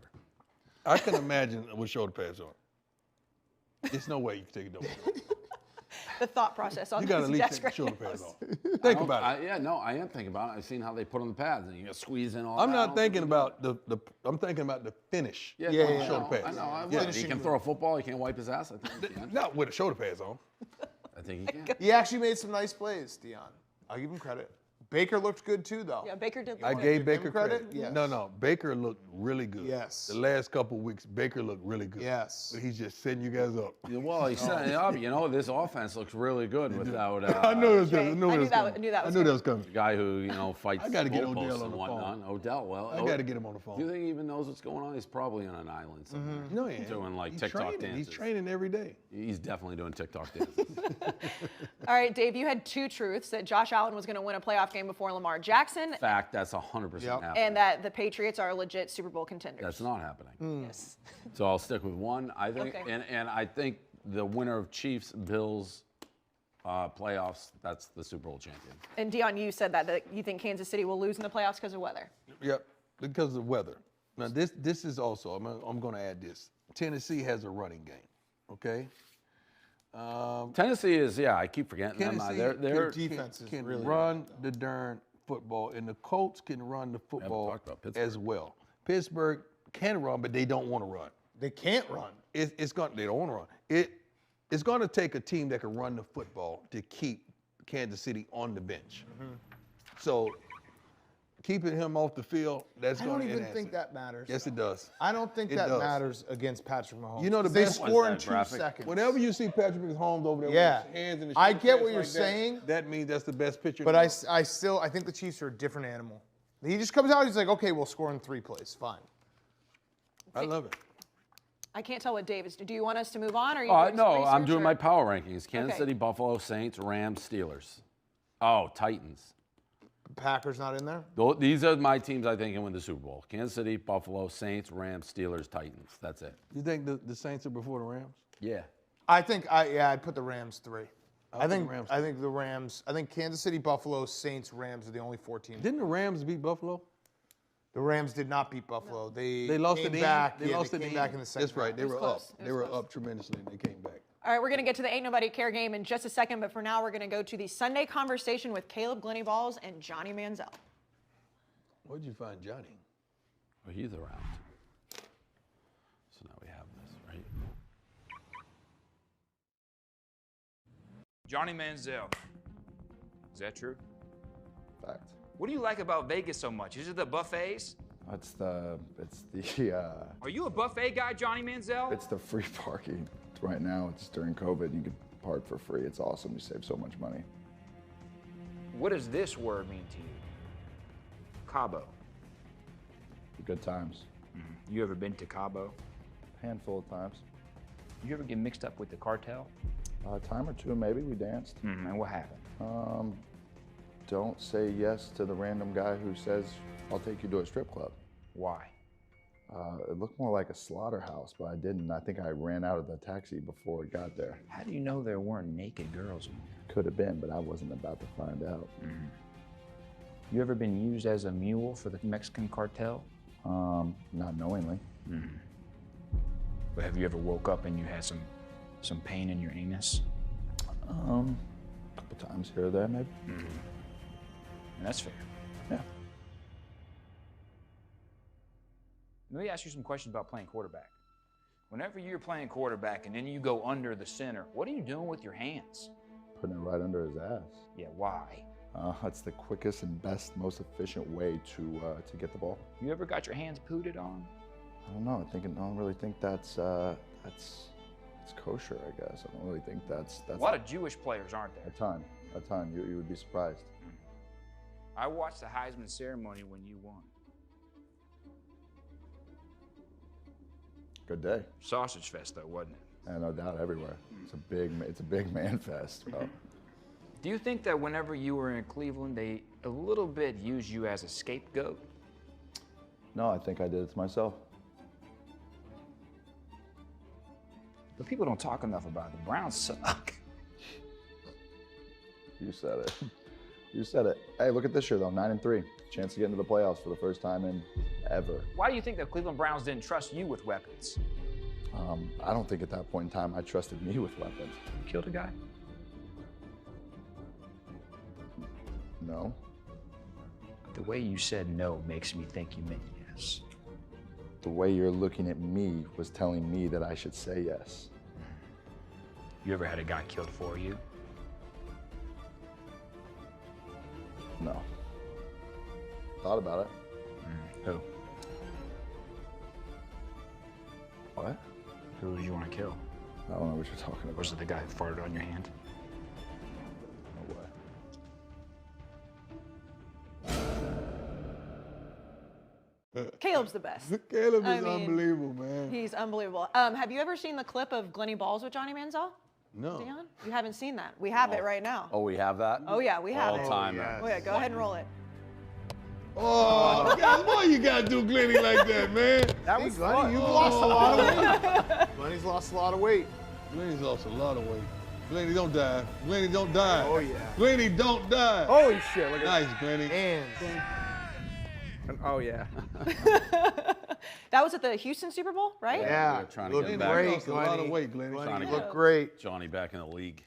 I can imagine with shoulder pads on. There's no way you can take a dump with shoulder pads. The thought process on You got to this at least desk take right shoulder now. pads off. Think about it. I am thinking about it. I've seen how they put on the pads, and you got to squeeze in all I'm that. not thinking about I'm thinking about the finish. Yeah, Yeah, no, yeah, I shoulder know, pads. I know. I Yeah. would. He can throw a football. He can't wipe his ass. I think he can. Not with the shoulder pads on. I think he can. He actually made some nice plays, Dion. I'll give him credit. Baker looked good, too, though. Yeah, Baker did. I look gave him Baker credit? credit. Yes. No, Baker looked really good. Yes. The last couple of weeks, Baker looked really good. Yes. But he's just setting you guys up. Yeah, well, he's setting it up. You know, this offense looks really good without I knew it was Okay, coming. I knew that was coming. a guy who fights I gotta get goalposts Odell on and the whatnot. phone. Odell, well, I got to get him on the phone. Do you think he even knows what's going on? He's probably on an island somewhere. No, he ain't. Doing like He's TikTok training. dances. He's training every day. He's definitely doing TikTok dances. All right, Dave, you had 2 truths, that Josh Allen was going to win a playoff game before Lamar Jackson, Fact, that's 100% Yep. happening. and that the Patriots are legit Super Bowl contenders. That's not happening. Yes. So I'll stick with one. I think, Okay. and I think the winner of Chiefs Bills playoffs, that's the Super Bowl champion. And Dion, you said that you think Kansas City will lose in the playoffs because of weather. Yep, because of the weather. Now, this is also, I'm going to add this. Tennessee has a running game, okay? Tennessee is, I keep forgetting them. Tennessee They're defense is can really run the darn football, and the Colts can run the football talked about Pittsburgh. as well. Pittsburgh can run, but they don't want to run. They can't run. They don't want to run. It's going to take a team that can run the football to keep Kansas City on the bench. So keeping him off the field, that's I going don't to even enhance think it. that matters. Yes, it does. I don't think It that does. matters against Patrick Mahomes. You know the they best- score in What's that 2 graphic? seconds. Whenever you see Patrick Mahomes over there Yeah. with his hands in the I shoulder get pads what you're like that, saying. That means that's the best pitcher. But in the I world. think the Chiefs are a different animal. He just comes out, he's like, okay, we'll score in 3 plays. Fine. I love it. I can't tell what Dave is. Do you want us to move on, or are you doing No, some I'm research, doing or- my power rankings. Kansas Okay. City, Buffalo, Saints, Rams, Steelers. Oh, Titans. Packers not in there? These are my teams I think can win the Super Bowl. Kansas City, Buffalo, Saints, Rams, Steelers, Titans. That's it. You think the Saints are before the Rams? Yeah. I think I'd put the Rams 3. I think the Rams I think the Rams. I think Kansas City, Buffalo, Saints, Rams are the only 4 teams. Didn't the Rams beat Buffalo? The Rams did not beat Buffalo. They lost came at the back. end. They lost at the came back end. in the second. That's right. They was were close. up. It They was were close. up tremendously, and they came back. All right, we're going to get to the Ain't Nobody Care game in just a second, but for now, we're going to go to the Sunday conversation with Caleb Glenny Balls and Johnny Manziel. Where'd you find Johnny? Well, he's around. So now we have this, right? Johnny Manziel. Is that true? Fact. What do you like about Vegas so much? Is it the buffets? It's the Are you a buffet guy, Johnny Manziel? it's the free parking. Right now, it's during COVID. You can park for free. It's awesome. You save so much money. What does this word mean to you? Cabo. Good times. You ever been to Cabo? Handful of times. You ever get mixed up with the cartel? A time or two, maybe we danced. And what happened? Don't say yes to the random guy who says, "I'll take you to a strip club." Why? It looked more like a slaughterhouse, but I didn't. I think I ran out of the taxi before it got there. How do you know there weren't naked girls in there? Could have been, but I wasn't about to find out. You ever been used as a mule for the Mexican cartel? Not knowingly. But have you ever woke up and you had some pain in your anus? A couple times here or there, maybe. And that's fair. Yeah. Let me ask you some questions about playing quarterback. Whenever you're playing quarterback and then you go under the center, what are you doing with your hands? Putting it right under his ass. Yeah, why? It's the quickest and best, most efficient way to get the ball. You ever got your hands pooted on? I don't know. I don't really think that's kosher. I guess I don't really think that's A lot of Jewish players, aren't there? a ton. You would be surprised. I watched the Heisman ceremony when you won. Good day. Sausage fest, though, wasn't it? And no doubt everywhere. It's a big man fest, bro. Do you think that whenever you were in Cleveland, they a little bit used you as a scapegoat? No, I think I did it to myself. But people don't talk enough about it. The Browns suck. You said it. You said it. Hey, look at this year though, 9-3. Chance to get into the playoffs for the first time in ever. Why do you think the Cleveland Browns didn't trust you with weapons? I don't think at that point in time I trusted me with weapons. You killed a guy? No. The way you said no makes me think you meant yes. The way you're looking at me was telling me that I should say yes. You ever had a guy killed for you? No. Thought about it. Who? What? Who would you want to kill? I don't know what you're talking about. Was it the guy who farted on your hand? No way. Caleb's the best. Caleb I is mean, unbelievable, man. He's unbelievable. Have you ever seen the clip of Glenny Balls with Johnny Manziel? No. Dion? You haven't seen that. We have it right now. Oh, we have that? Oh, yeah, we have All it. time. yeah. Oh, yeah, go ahead and roll it. Oh, God, why you gotta do Glenny like that, man? That was Glenny, fun. you've lost a lot of weight. Glenny's lost a lot of weight. Glenny's lost a lot of weight. Glenny, don't die. Glenny, don't die. Oh, yeah. Glenny, don't die. Holy shit! Look at Nice, Glenny. Hands. Oh yeah. That was at the Houston Super Bowl, right? Yeah. We're trying to Looking get back. great, Lost a lot of Glenny. weight, Glenny. Glenny, Yeah. look great. Johnny back in the league.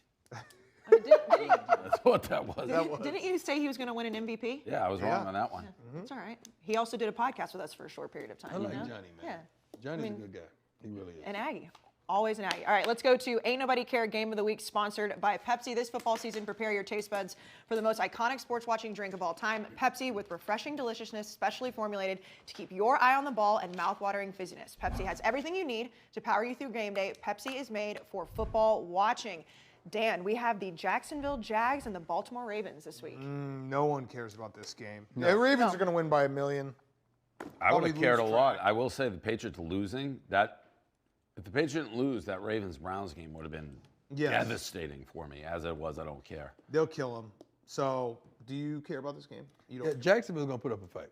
I mean, That's what that was. didn't you say he was going to win an MVP? Yeah, I was wrong on that one. It's all right. He also did a podcast with us for a short period of time. I like you know? Johnny, man. Yeah. Johnny's a good guy. He really is. An Aggie. Always an Aggie. All right, let's go to Ain't Nobody Care Game of the Week, sponsored by Pepsi. This football season, prepare your taste buds for the most iconic sports watching drink of all time. Pepsi, with refreshing deliciousness, specially formulated to keep your eye on the ball and mouth-watering fizziness. Pepsi has everything you need to power you through game day. Pepsi is made for football watching. Dan, we have the Jacksonville Jags and the Baltimore Ravens this week. No one cares about this game. The Ravens are going to win by 1 million. I would Probably have cared a lose lot. I will say the Patriots losing, that If the Patriots didn't lose, that Ravens-Browns game would have been devastating for me. As it was, I don't care. They'll kill him. So, do you care about this game? You don't. Yeah, Jacksonville's gonna put up a fight.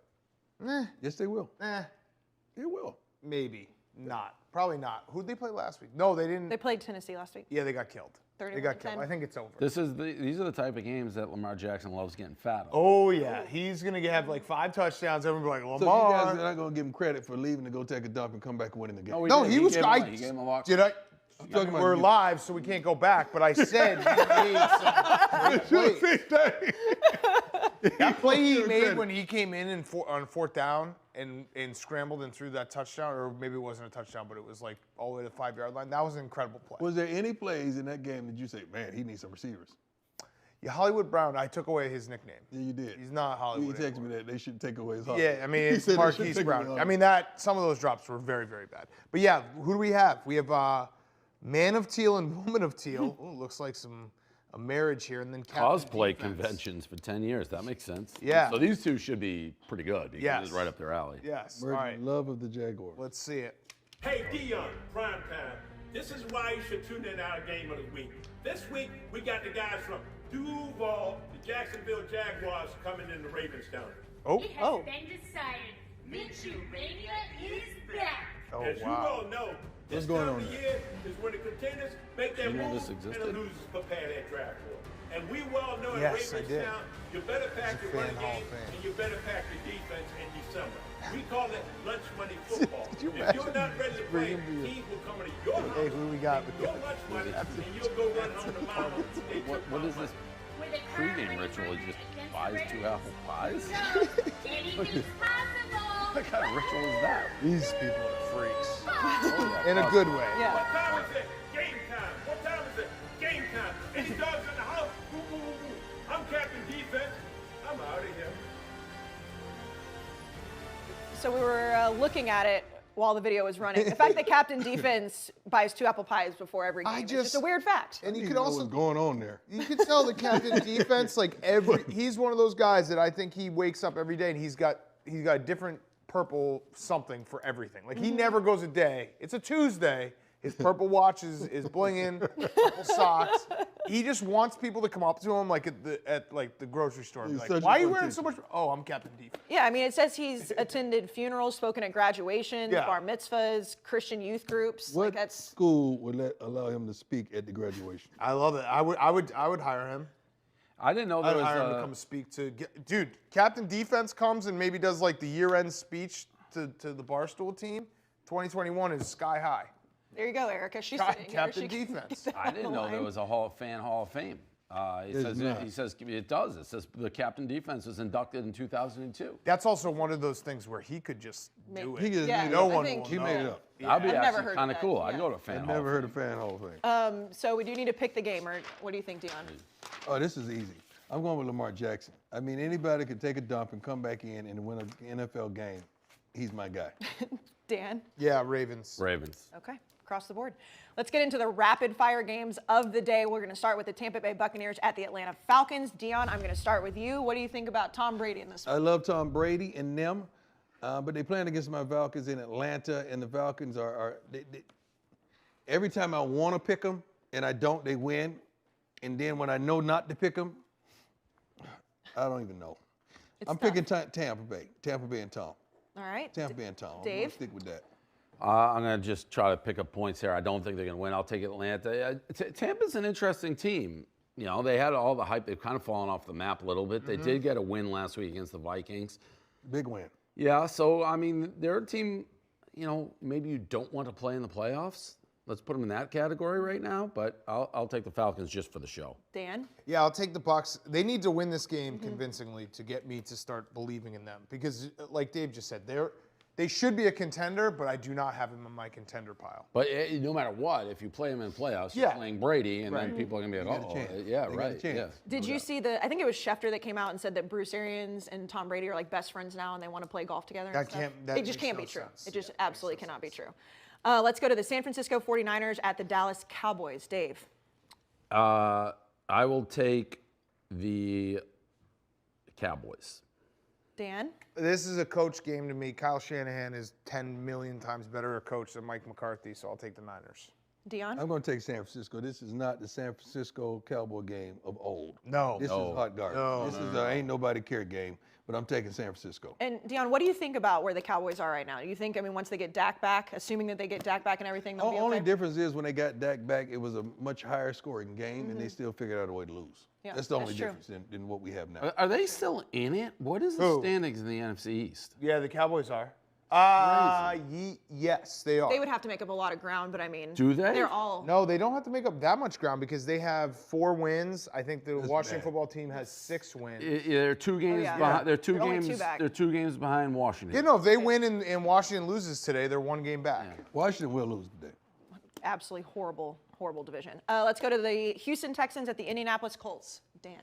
Eh, Yes, they will. eh, They will. maybe not. Probably not. Who'd they play last week? No, they didn't. They played Tennessee last week. Yeah, they got killed. They got killed. 31-10. I think it's over. These are the type of games that Lamar Jackson loves getting fat on. Oh yeah, he's gonna have like 5 touchdowns. Everybody be like So you guys Lamar. are not gonna give him credit for leaving to go take a dump and come back and winning the game. No, did. he was. gave him I a- He gave him a lot. did. I. talking about We're you. live, so we can't go back. But I said he made some great plays. That play he made when he came in on 4th down and scrambled and threw that touchdown, or maybe it wasn't a touchdown, but it was like all the way to the 5-yard line. That was an incredible play. Was there any plays in that game that you say, man, he needs some receivers? Yeah, Hollywood Brown. I took away his nickname. Yeah, you did. He's not Hollywood. He texted anymore. me that they should take away his heart. Yeah, I mean, He it's said they should Marquise take Brown. away I mean, some of those drops were very, very bad. But yeah, who do we have? We have Man of Teal and Woman of Teal. Ooh, looks like a marriage here, and then Captain Cosplay Defense. conventions for 10 years. That makes sense. Yeah. So these two should be pretty good. Because Yes. It's right up their alley. Yes. All Virgin right. love of the Jaguars. Let's see it. Hey Dion, prime time. This is why you should tune in our game of the week. This week we got the guys from Duval, the Jacksonville Jaguars, coming in the Ravens down. Oh. It has been decided. Minshew Mania is back. Oh, As you wow. all know, this What's going time on of there? year is when the contenders make their You know moves this and the existed? losers prepare their draft for it. And we well know in Yes, I Ravens did. Town, you better pack He's a your fan, run Hall game of Fame. and you better pack your defense in December. We call it lunch money football. Could you If imagine you're not ready to bring play, him to you? teams will come to your house. Hey, who we got? take your lunch money, and you'll go run home to mama. They took What my is this money. With a current pregame ritual? He just buys 2 apple pies? Anything's possible. What kind of ritual is that? These people are freaks. Oh, In a good way. Yeah. What time is it? Game time. What time is it? Game time. Any dogs in the house? Boo, boo, boo, boo. I'm Captain Defense. I'm out of here. So we were looking at it while the video was running. The fact that Captain Defense buys 2 apple pies before every game is just a weird fact. And you You could know also what's going on there. you could tell the Captain Defense he's one of those guys that I think he wakes up every day and he's got a different purple something for everything. Like he never goes a day. It's a Tuesday. His purple watch is blinging, purple socks. He just wants people to come up to him like at the grocery store and be He's like, such a "Why are you wearing so much?" politician. Oh, I'm Captain Defense. Yeah, I mean, it says he's attended funerals, spoken at graduations, Yeah. bar mitzvahs, Christian youth groups. What Like that's school would allow him to speak at the graduation? I love it. I would hire him. I didn't know I'd there was hire him to come speak to. Dude, Captain Defense comes and maybe does like the year-end speech to the Barstool team. 2021 is sky high. there you go, Erica. She's Ca- sitting here. Captain She can Defense. get that I on didn't the know there line. was a fan Hall of Fame. He There's says not. it does. It says the Captain Defense was inducted in 2002. That's also one of those things where he could just do it. He just Yeah, made it no up. I one think- will He know. made it up. That'd be I've never actually heard of kind of that, cool. yeah. I'd go to fan I've Hall never of heard of Fame. Fan Hall of Fame. So we do need to pick the game, or what do you think, Dion? Oh, this is easy. I'm going with Lamar Jackson. I mean, anybody could take a dump and come back in and win an NFL game. He's my guy. Dan? Yeah, Ravens. Ravens. Okay, across the board. Let's get into the rapid fire games of the day. We're going to start with the Tampa Bay Buccaneers at the Atlanta Falcons. Dion, I'm going to start with you. What do you think about Tom Brady in this one? I love Tom Brady and them, but they playing against my Falcons in Atlanta, and the Falcons every time I want to pick them and I don't, they win. And then when I know not to pick them, I don't even know. I'm tough. picking Tampa Bay and Tom. All right. Tampa Bay and Tom. I'm Dave? gonna stick with that. I'm going to just try to pick up points here. I don't think they're going to win. I'll take Atlanta. Tampa's an interesting team. You know, they had all the hype. They've kind of fallen off the map a little bit. They did get a win last week against the Vikings. Big win. Yeah, so, I mean, they're a team, you know, maybe you don't want to play in the playoffs. Let's put them in that category right now, but I'll take the Falcons just for the show. Dan? Yeah, I'll take the Bucs. They need to win this game convincingly to get me to start believing in them because, like Dave just said, they should be a contender, but I do not have them in my contender pile. But no matter what, if you play them in playoffs, you're Yeah. playing Brady, and then Right. people are going to be They like, got a chance. yeah, They got a right. chance. Yeah. Did you see I think it was Schefter that came out and said that Bruce Arians and Tom Brady are like best friends now and they want to play golf together? That and stuff? that It just makes can't no be true. sense. It just Yeah, it makes absolutely no cannot be sense. true. Let's go to the San Francisco 49ers at the Dallas Cowboys. Dave? I will take the Cowboys. Dan? This is a coach game to me. Kyle Shanahan is 10 million times better a coach than Mike McCarthy, so I'll take the Niners. Dion? I'm going to take San Francisco. This is not the San Francisco Cowboy game of old. No. This is hot garbage. No. This is ain't nobody care game, but I'm taking San Francisco. And Dion, what do you think about where the Cowboys are right now? Do you think, once they get Dak back, assuming that they get Dak back and everything, they'll be okay? Only difference is when they got Dak back, it was a much higher scoring game, and they still figured out a way to lose. Yeah, that's the only that's true. difference in what we have now. Are they still in it? What is the Who? standings in the NFC East? Yeah, the Cowboys are. Yes, they are. They would have to make up a lot of ground, but Do they? they're all. No, they don't have to make up that much ground because they have 4 wins. I think the That's Washington bad. football team has 6 wins. They're 2 games yeah. behind. They're 2 They're only games. 2 back. They're 2 games behind Washington. You know, if they win and Washington loses today, they're 1 game back. Washington will lose today. Absolutely horrible, horrible division. Let's go to the Houston Texans at the Indianapolis Colts. Dan.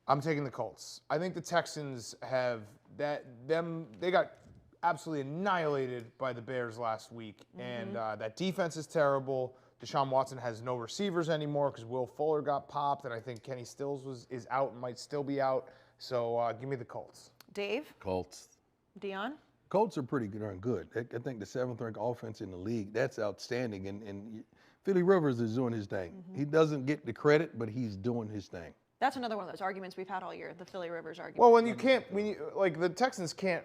I'm taking the Colts. I think the Texans have they got absolutely annihilated by the Bears last week, and that defense is terrible. Deshaun Watson has no receivers anymore because Will Fuller got popped, and I think Kenny Stills is out and might still be out. So give me the Colts. Dave. Colts. Dion. Colts are pretty darn good. I think the 7th ranked offense in the league, that's outstanding. And Philly Rivers is doing his thing. He doesn't get the credit, but he's doing his thing. That's another one of those arguments we've had all year, the Philly Rivers argument. Well, the Texans can't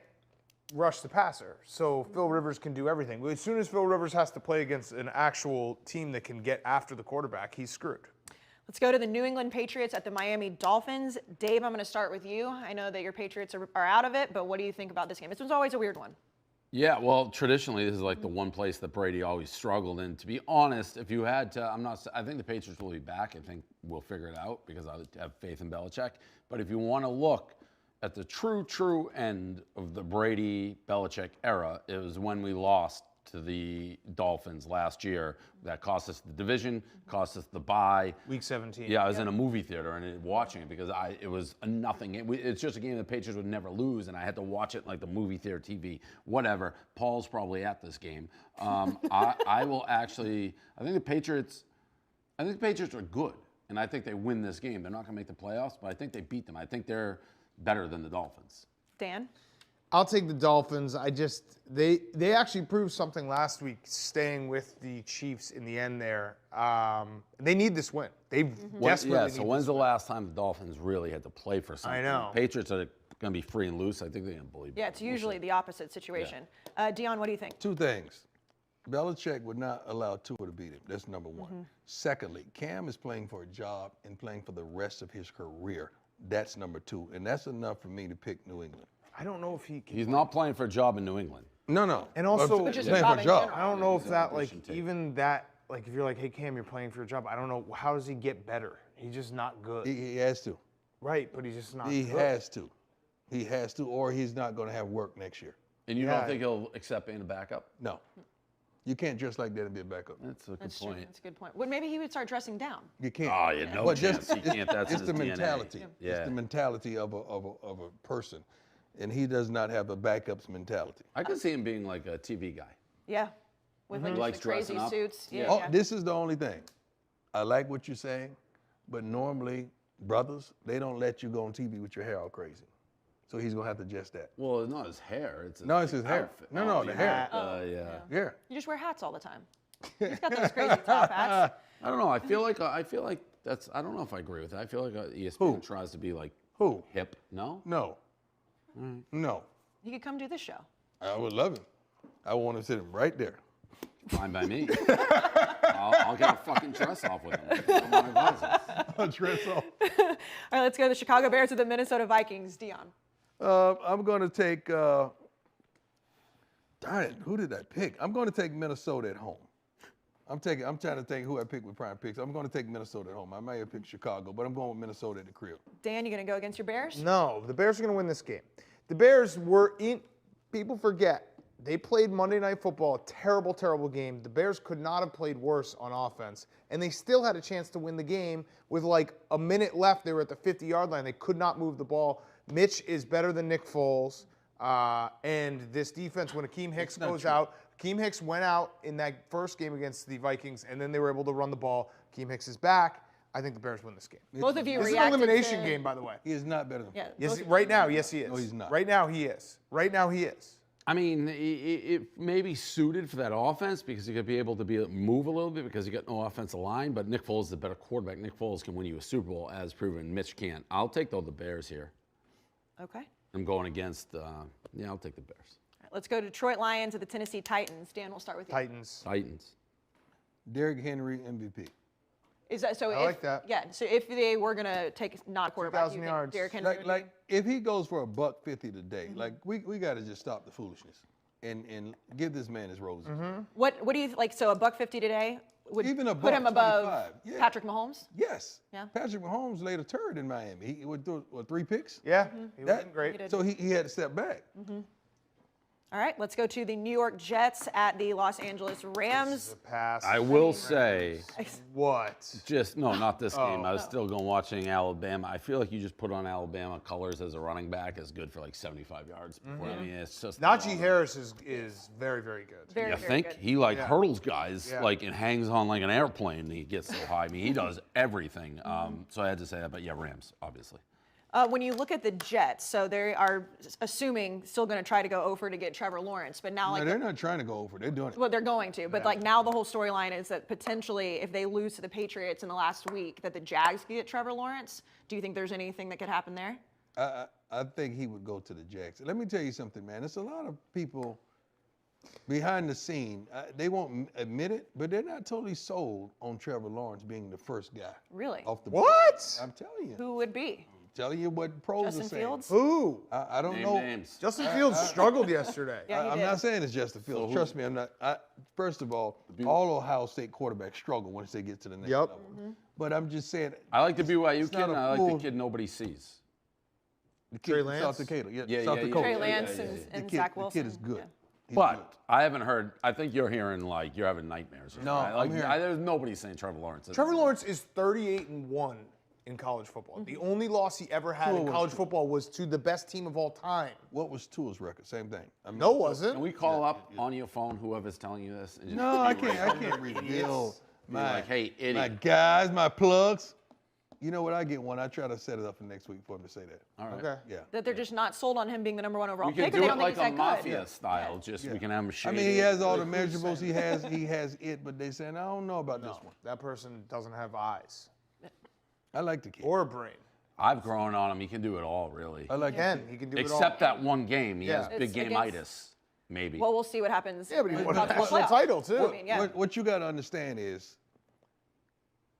rush the passer, so Phil Rivers can do everything. As soon as Phil Rivers has to play against an actual team that can get after the quarterback, he's screwed. Let's go to the New England Patriots at the Miami Dolphins. Dave, I'm going to start with you. I know that your Patriots are out of it, but what do you think about this game? This was always a weird one. Yeah, well, traditionally, this is like the one place that Brady always struggled. And to be honest, if you had to, I think the Patriots will be back. I think we'll figure it out because I have faith in Belichick. But if you want to look at the true end of the Brady-Belichick era, it was when we lost to the Dolphins last year. That cost us the division, cost us the bye. Week 17. Yeah, I was in a movie theater and watching it because it was a nothing. It's just a game the Patriots would never lose, and I had to watch it like the movie theater TV. Whatever. Paul's probably at this game. I will actually. I think the Patriots are good, and I think they win this game. They're not going to make the playoffs, but I think they beat them. I think they're better than the Dolphins. Dan. I'll take the Dolphins. They actually proved something last week, staying with the Chiefs in the end there. They need this win. They desperately need so when's the last time the Dolphins really had to play for something? I know. The Patriots are going to be free and loose. I think they're going to believe. Yeah, it's usually the opposite situation. Dion, what do you think? 2 things. Belichick would not allow Tua to beat him. That's number 1. Secondly, Cam is playing for a job and playing for the rest of his career. That's number 2. And that's enough for me to pick New England. I don't know if he can. He's not playing for a job in New England. No. And also, But just playing job for a in job. general. I don't know if that, They like, should take even that, like, if you're like, hey, Cam, you're playing for a job, I don't know. How does he get better? He's just not good. He has to. Right, but he's just not He good. has to. He has to, or he's not going to have work next year. And you Yeah. don't think he'll accept being a backup? No. You can't dress like that and be a backup. That's a good That's true. point. That's a good point. Well, maybe he would start dressing down. You can't. Oh, you know, But chance he can't. That's it's in the his DNA. mentality. Yeah. It's the mentality of a person, and he does not have a backup's mentality. I could see him being like a TV guy. Yeah. With like, Likes just the crazy dressing up. suits. Yeah. Oh, yeah. this is the only thing. I like what you're saying, but normally brothers, they don't let you go on TV with your hair all crazy. So he's gonna have to adjust that. Well, it's not his hair. It's his, No, it's his hair. outfit. No, the hair. Yeah. Yeah. You just wear hats all the time. He's got those crazy top hats. I don't know. I feel like that's. I don't know if I agree with that. I feel like ESPN tries to be like Who? hip. No. No. No. He could come do this show. I would love him. I want to sit him right there. Fine by me. I'll get a fucking dress off with him. I'm on advisors. I'll dress off. All right, let's go to the Chicago Bears with the Minnesota Vikings. Dion. I'm going to take. Darn it, who did I pick? I'm going to take Minnesota at home. I'm trying to think who I picked with prime picks. I'm going to take Minnesota at home. I may have picked Chicago, but I'm going with Minnesota at the crib. Dan, you going to go against your Bears? No, the Bears are going to win this game. The Bears were in. People forget. They played Monday Night Football, a terrible, terrible game. The Bears could not have played worse on offense, and they still had a chance to win the game with like a minute left. They were at the 50-yard line. They could not move the ball. Mitch is better than Nick Foles, and this defense, when Akeem Hicks goes out, Akeem Hicks went out in that first game against the Vikings, and then they were able to run the ball. Akeem Hicks is back. I think the Bears win this game. Both of you This is an reacted elimination to, game, by the way. He is not better than Yeah, Yes, both- right now, yes, he is. No, he's not. Right now, he is. Right now, he is. I mean, it may be suited for that offense because he could be able to move a little bit because you got no offensive line. But Nick Foles is a better quarterback. Nick Foles can win you a Super Bowl, as proven. Mitch can't. I'll take the Bears here. Okay. I'm going against. I'll take the Bears. All right, let's go to Detroit Lions at the Tennessee Titans. Dan, we'll start with you. Titans. Titans. Derrick Henry MVP. Is that so? I like that. Yeah. So if they were gonna take not quarterback, do you 2,000 think yards. Derrick Henry would Like if he goes for $150 today, like we got to just stop the foolishness and give this man his roses. What do you like? So $150 today would Even a put him above $125, yeah. Patrick Mahomes. Yes. Yeah. Patrick Mahomes laid a turd in Miami. He would do 3 picks. Yeah, he That- was great. He did. So he had to step back. All right, let's go to the New York Jets at the Los Angeles This is Rams. a pass. I will say, What? not this game. I was Oh. still going watching Alabama. I feel like you just put on Alabama colors as a running back is good for like 75 yards. Before. I mean, it's just Najee Harris is very, very good. Very, You very think good. he hurdles guys Yeah. like and hangs on like an airplane. And he gets so high. I mean, he does everything. So I had to say that, but yeah, Rams obviously. When you look at the Jets, so they are assuming still going to try to go over to get Trevor Lawrence, but now No, like they're not trying to go over. They're doing it. well, they're going to, but like now the whole storyline is that potentially if they lose to the Patriots in the last week, that the Jags could get Trevor Lawrence. Do you think there's anything that could happen there? I think he would go to the Jacks. Let me tell you something, man. There's a lot of people behind the scene. They won't admit it, but they're not totally sold on Trevor Lawrence being the first guy. Really? Off the What? I'm telling you. Who would be? Telling you what pros Justin are saying. Fields? Who? I don't Name know. names. Justin Fields struggled yesterday. Yeah, he I'm did. not saying it's Justin Fields. Trust me, I'm not. First of all Ohio State quarterbacks struggle once they get to the next Yep. level. But I'm just saying. I like the BYU it's kid. not And a I like full- the kid nobody sees. The kid Trey from Lance? South Dakota. Yeah, South yeah, Dakota. Trey yeah, Lance yeah, and, yeah. and The kid, Zach Wilson. The kid is good. Yeah. He's But good. I haven't heard. I think you're hearing like you're having nightmares. Or No, something. Like, I'm hearing- there's nobody saying Trevor Lawrence. Trevor Lawrence is 38-1 in college football. The only loss he ever had Tua in was college good. football was to the best team of all time. What was Tua's record? Same thing. I mean, No, it Can wasn't. we call up on your phone whoever's telling you this? And just No, I can't reveal my like, hey, my idiot. guys, my plugs. You know what? I get one. I try to set it up for next week for him to say that. All right. Okay. Yeah. That they're just not sold on him being the number one overall We can pick, or do they it don't like think a he's that mafia good. style. Just we can have him I shaded. mean, he has all the Like, who's measurables. saying? He has it, but they saying I don't know about this one. That person doesn't have eyes I like the kid. or a brain. I've grown on him. He can do it all, really. I like the kid. He can do it all. Except that one game. He Yeah. has big It's against- game-itis, maybe. Well, we'll see what happens. Yeah, but he in won a college national playoff. title, too. I mean, yeah. What you got to understand is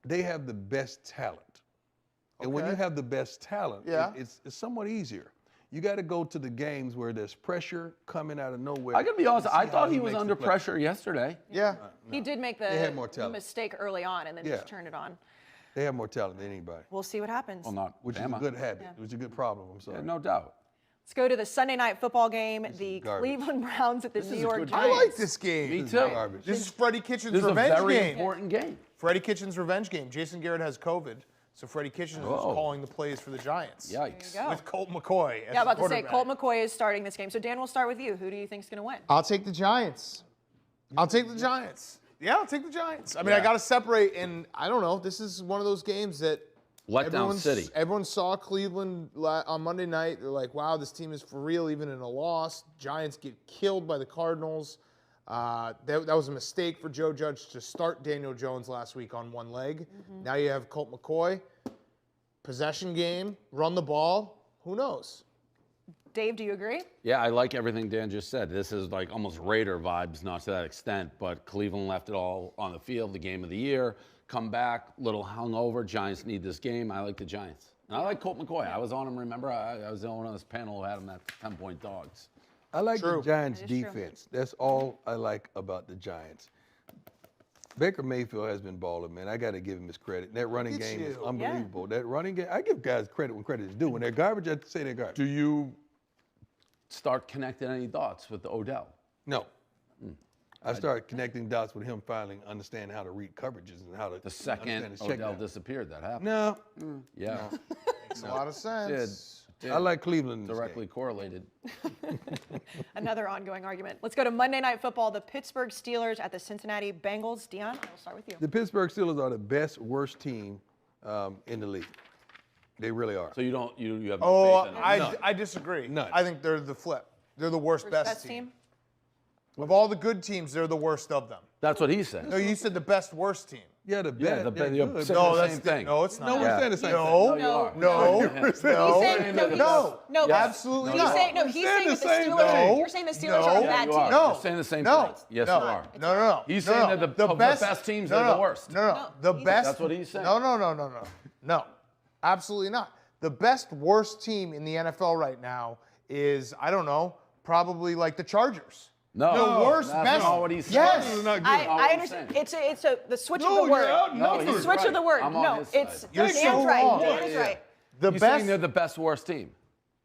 they have the best talent. And when you Okay. have the best talent, Yeah. it's somewhat easier. You got to go to the games where there's pressure coming out of nowhere. I gotta be honest. and see I how thought he was makes the under play. pressure yesterday. Yeah. He did make They had the more talent. mistake early on and then Yeah. just turned it on. They have more talent than anybody, We'll see what happens. Well, not which Bama. is a good habit. Which is a good problem. I'm sorry. Yeah, no doubt. Let's go to the Sunday night football game. The garbage. Cleveland Browns at the This New is a York good Giants. I like this game. Me This is too. garbage. This is Freddie Kitchens' This is a revenge very game. important game. Freddie Kitchens' revenge game. Jason Garrett has COVID, so Freddie Kitchens is Oh. calling the plays for the Giants. Yikes. There you go. With Colt McCoy as Yeah, I'm about the to say quarterback. Colt McCoy is starting this game. So Dan, we'll start with you. Who do you think is going to win? I'll take the Giants. I'll take the Giants. Yeah, I'll take the Giants. I mean, I got to separate, and I don't know. This is one of those games that Letdown city. Everyone saw Cleveland on Monday night. They're like, wow, this team is for real, even in a loss. Giants get killed by the Cardinals. That was a mistake for Joe Judge to start Daniel Jones last week on one leg. Now you have Colt McCoy. Possession game, run the ball. Who knows? Dave, do you agree? Yeah, I like everything Dan just said. This is like almost Raider vibes, not to that extent, but Cleveland left it all on the field, the game of the year. Come back, little hungover. Giants need this game. I like the Giants. And I like Colt McCoy. I was on him, remember? I was the only one on this panel who had him at 10-point dogs. I like True. the Giants' That is true. defense. That's all I like about the Giants. Baker Mayfield has been balling, man. I got to give him his credit. That running at game is you. unbelievable. That running game, I give guys credit when credit is due. When they're garbage, I say they're garbage. Do you start connecting any dots with the Odell? No. I started connecting dots with him finally understanding how to read coverages and how to The second understand his check Odell down. disappeared, that happened. No, Yeah. Makes a lot of sense. Did I like Cleveland in this directly game. correlated. Another ongoing argument. Let's go to Monday Night Football. The Pittsburgh Steelers at the Cincinnati Bengals. Dion, we'll start with you. The Pittsburgh Steelers are the best, worst team in the league. They really are. So you have Oh, no faith in them? I disagree. None. I think they're the flip. They're the worst best team. team? Of all the good teams, they're the worst of them. That's what he said. No, you said the best worst team. Yeah, the Yeah, best. you're good. saying No, the that's same thing. No, it's not. No, we're saying the same No, thing. you are. no, He's saying, no, but absolutely he's not. saying no. He's saying saying the that the same Steelers. thing. You're saying the Steelers No. are a Yeah, bad you team. are. No. You're saying the same No. thing. Yes, no. you are. No. He's no, saying no. that of the best teams, they're the worst. No. The he's- best. That's what he's saying. No. Absolutely not. The best worst team in the NFL right now is, I don't know, probably like the Chargers. No, The worst that's best. not what he's saying. Yes. This is not good. I what he's understand. It's the switch No, of the word. you're outnumbered. It's the switch of the word. I'm on No, his side. it's You're Dan's so right. wrong. Dan is right. The He's best. saying they're the best worst team.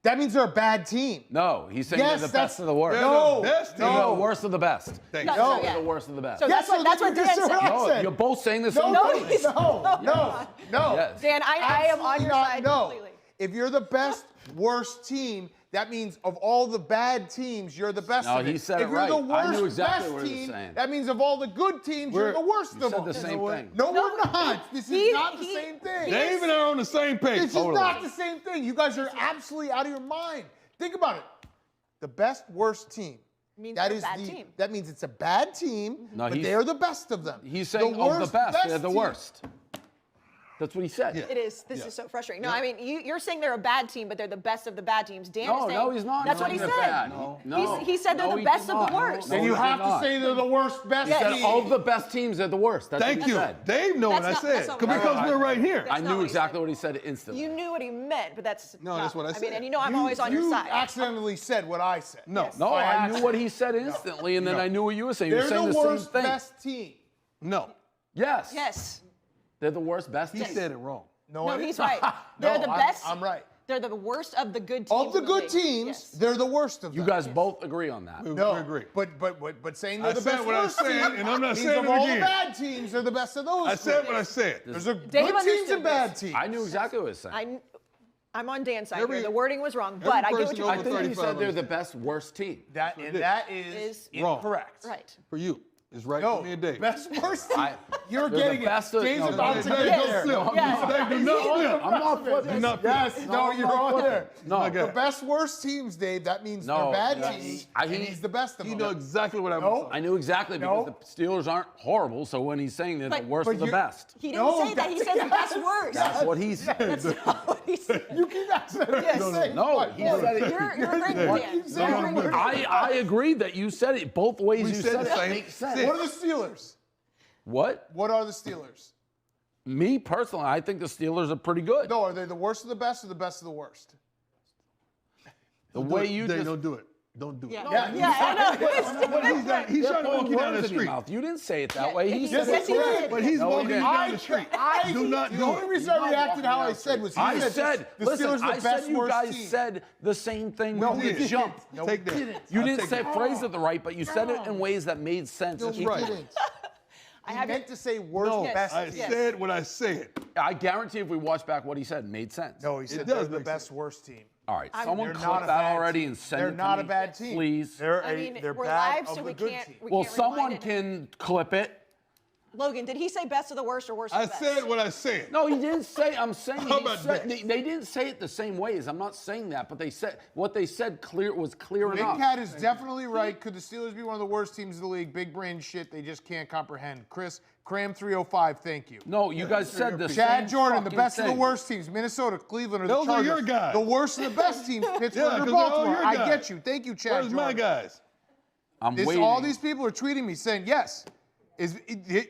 That means they're a bad team. No, he's saying Yes, they're the that's- best of the worst. They're No. the best team. They're the worst of the best. Thank No, you. no, They're yeah. the worst of the best. So Yes, that's what Dan said. No, you're both saying the same No, thing. he's- no. Yes. Dan, I am on Absolutely your not, side no. completely. If you're the best worst team, that means of all the bad teams, you're the best No, of it. he said if it you're right. the I worst knew exactly best what he was team, saying. that means of all the good teams, you're the worst You of said them. the same thing. No, No, we're not. This he- is not the he- same thing. Dave and I are on the same page. This is not the same thing. You guys are absolutely out of your mind. Think about it. The best worst team. Means That they're a is bad the. team. That means it's a bad team, No, but he's- they're the best of them. He's saying of the worst best, they're the team. worst. That's what he said. Yeah. It is. This is so frustrating. No, I mean, you're saying they're a bad team, but they're the best of the bad teams. Dan No, is saying no, he's not. That's He's what he saying said. they're bad. No. He said they're No, the he best did of the not. worst. No, Then you he have did to not. say they're the worst best He said team. all the best teams are the worst. That's Thank what he you. said. Dave know what I That's said. not- Because we're right here. I not knew what he exactly said. what he said instantly. You knew what he meant, but that's No, not, that's what I I mean, said. and you know I'm always on your You side. accidentally said what I said. No. No, By I accident. knew what he said instantly, and then I knew what you were saying. You were They're saying the the worst same thing. best team. No. Yes. Yes. They're the worst best He team. said it wrong. No, No, I he's didn't. right. They're No, the I'm- best. I'm right. They're the worst of the good teams. Of the in good league. teams, Yes. they're the worst of them. You guys both agree on that. No, We agree. But saying they're I the said best what I worst said, team and I'm not means saying of it all again. the bad teams, they're the best of those. I said what I teams. said. There's a Dave good teams understood and bad this. teams. I knew exactly what he was saying. I'm on Dan's side Every- here. The wording was wrong, every but I get what person you're over I saying. think he 35 said they're the understands. best worst team. That is Wrong. incorrect. Right. For you. It's right No, for me and Dave. best worst team. You're They're getting the best it. of- Dave's no, about Dave, to Dave, get don't there. flip. Yeah. Dave, do not flip. I'm not flipping. Do not flip. Yes, no, you're on there. No. The best worst teams, Dave. That means No, they're bad yeah, teams. I- and he's the best of You them. know exactly what I'm No. saying. I knew exactly because No. the Steelers aren't horrible, so when he's saying they're the But- worst but of the you- best. He didn't No, say that. He that's- said the best worst. That's what he said. That's not what he said. You keep accidentally Yes. saying No, what? he said it. You're agreeing with Dan. saying You're agreeing with Dan. I agreed that you said it both ways. We You said said the it same makes sense. thing. What are the Steelers? What? What are the Steelers? Me personally, I think the Steelers are pretty good. No, are they the worst of the best or the best of the worst? The way you Dave, just don't do it. Don't do it. Yeah, Yeah, yeah, I know. What he's done, he's trying to walk you down words the in your street. mouth. You didn't say it that Yeah, way. he He said said yes, it. he did. But he's No, he walking you didn't. down the street. Do not The do only it. reason I reacted how I said was he I said said, the listen, Steelers are I the said best you worst guys team. said the same thing No, from we the didn't. jump. No, Take we that. didn't. You I'll didn't take say it. phrase it the right, but you said it in ways that made sense. No, He we didn't. I He have meant to say worst No, best I team. Yes. said what I said. I guarantee if we watch back what he said, it made sense. No, he said does they're the make best sense. worst team. All right, I'm- someone They're clip not a that bad already team. and send They're it to not me, a bad team. please. They're I mean, they're we're bad live, of so the we good can't. team. We Well, can't someone rewind it. can clip it. Logan, did he say best of the worst or worst I of the best? said what I said. No, he didn't say. I'm saying How he about said, that? they didn't say it the same ways. I'm not saying that, but they said what they said was clear Big enough. Cat is definitely right. Could the Steelers be one of the worst teams in the league? Big brain shit they just can't comprehend. Chris, Cram 305, thank you. No, you guys said the Chad same Jordan, the fucking best of thing. the worst teams. Minnesota, Cleveland, or the Those are Chargers. your guys. The worst of the best teams, Pittsburgh Yeah, 'cause or they're all Baltimore. your I guys. get you. Thank you, Chad Where's Jordan. my guys? I'm This, waiting. all these people are tweeting me saying, yes,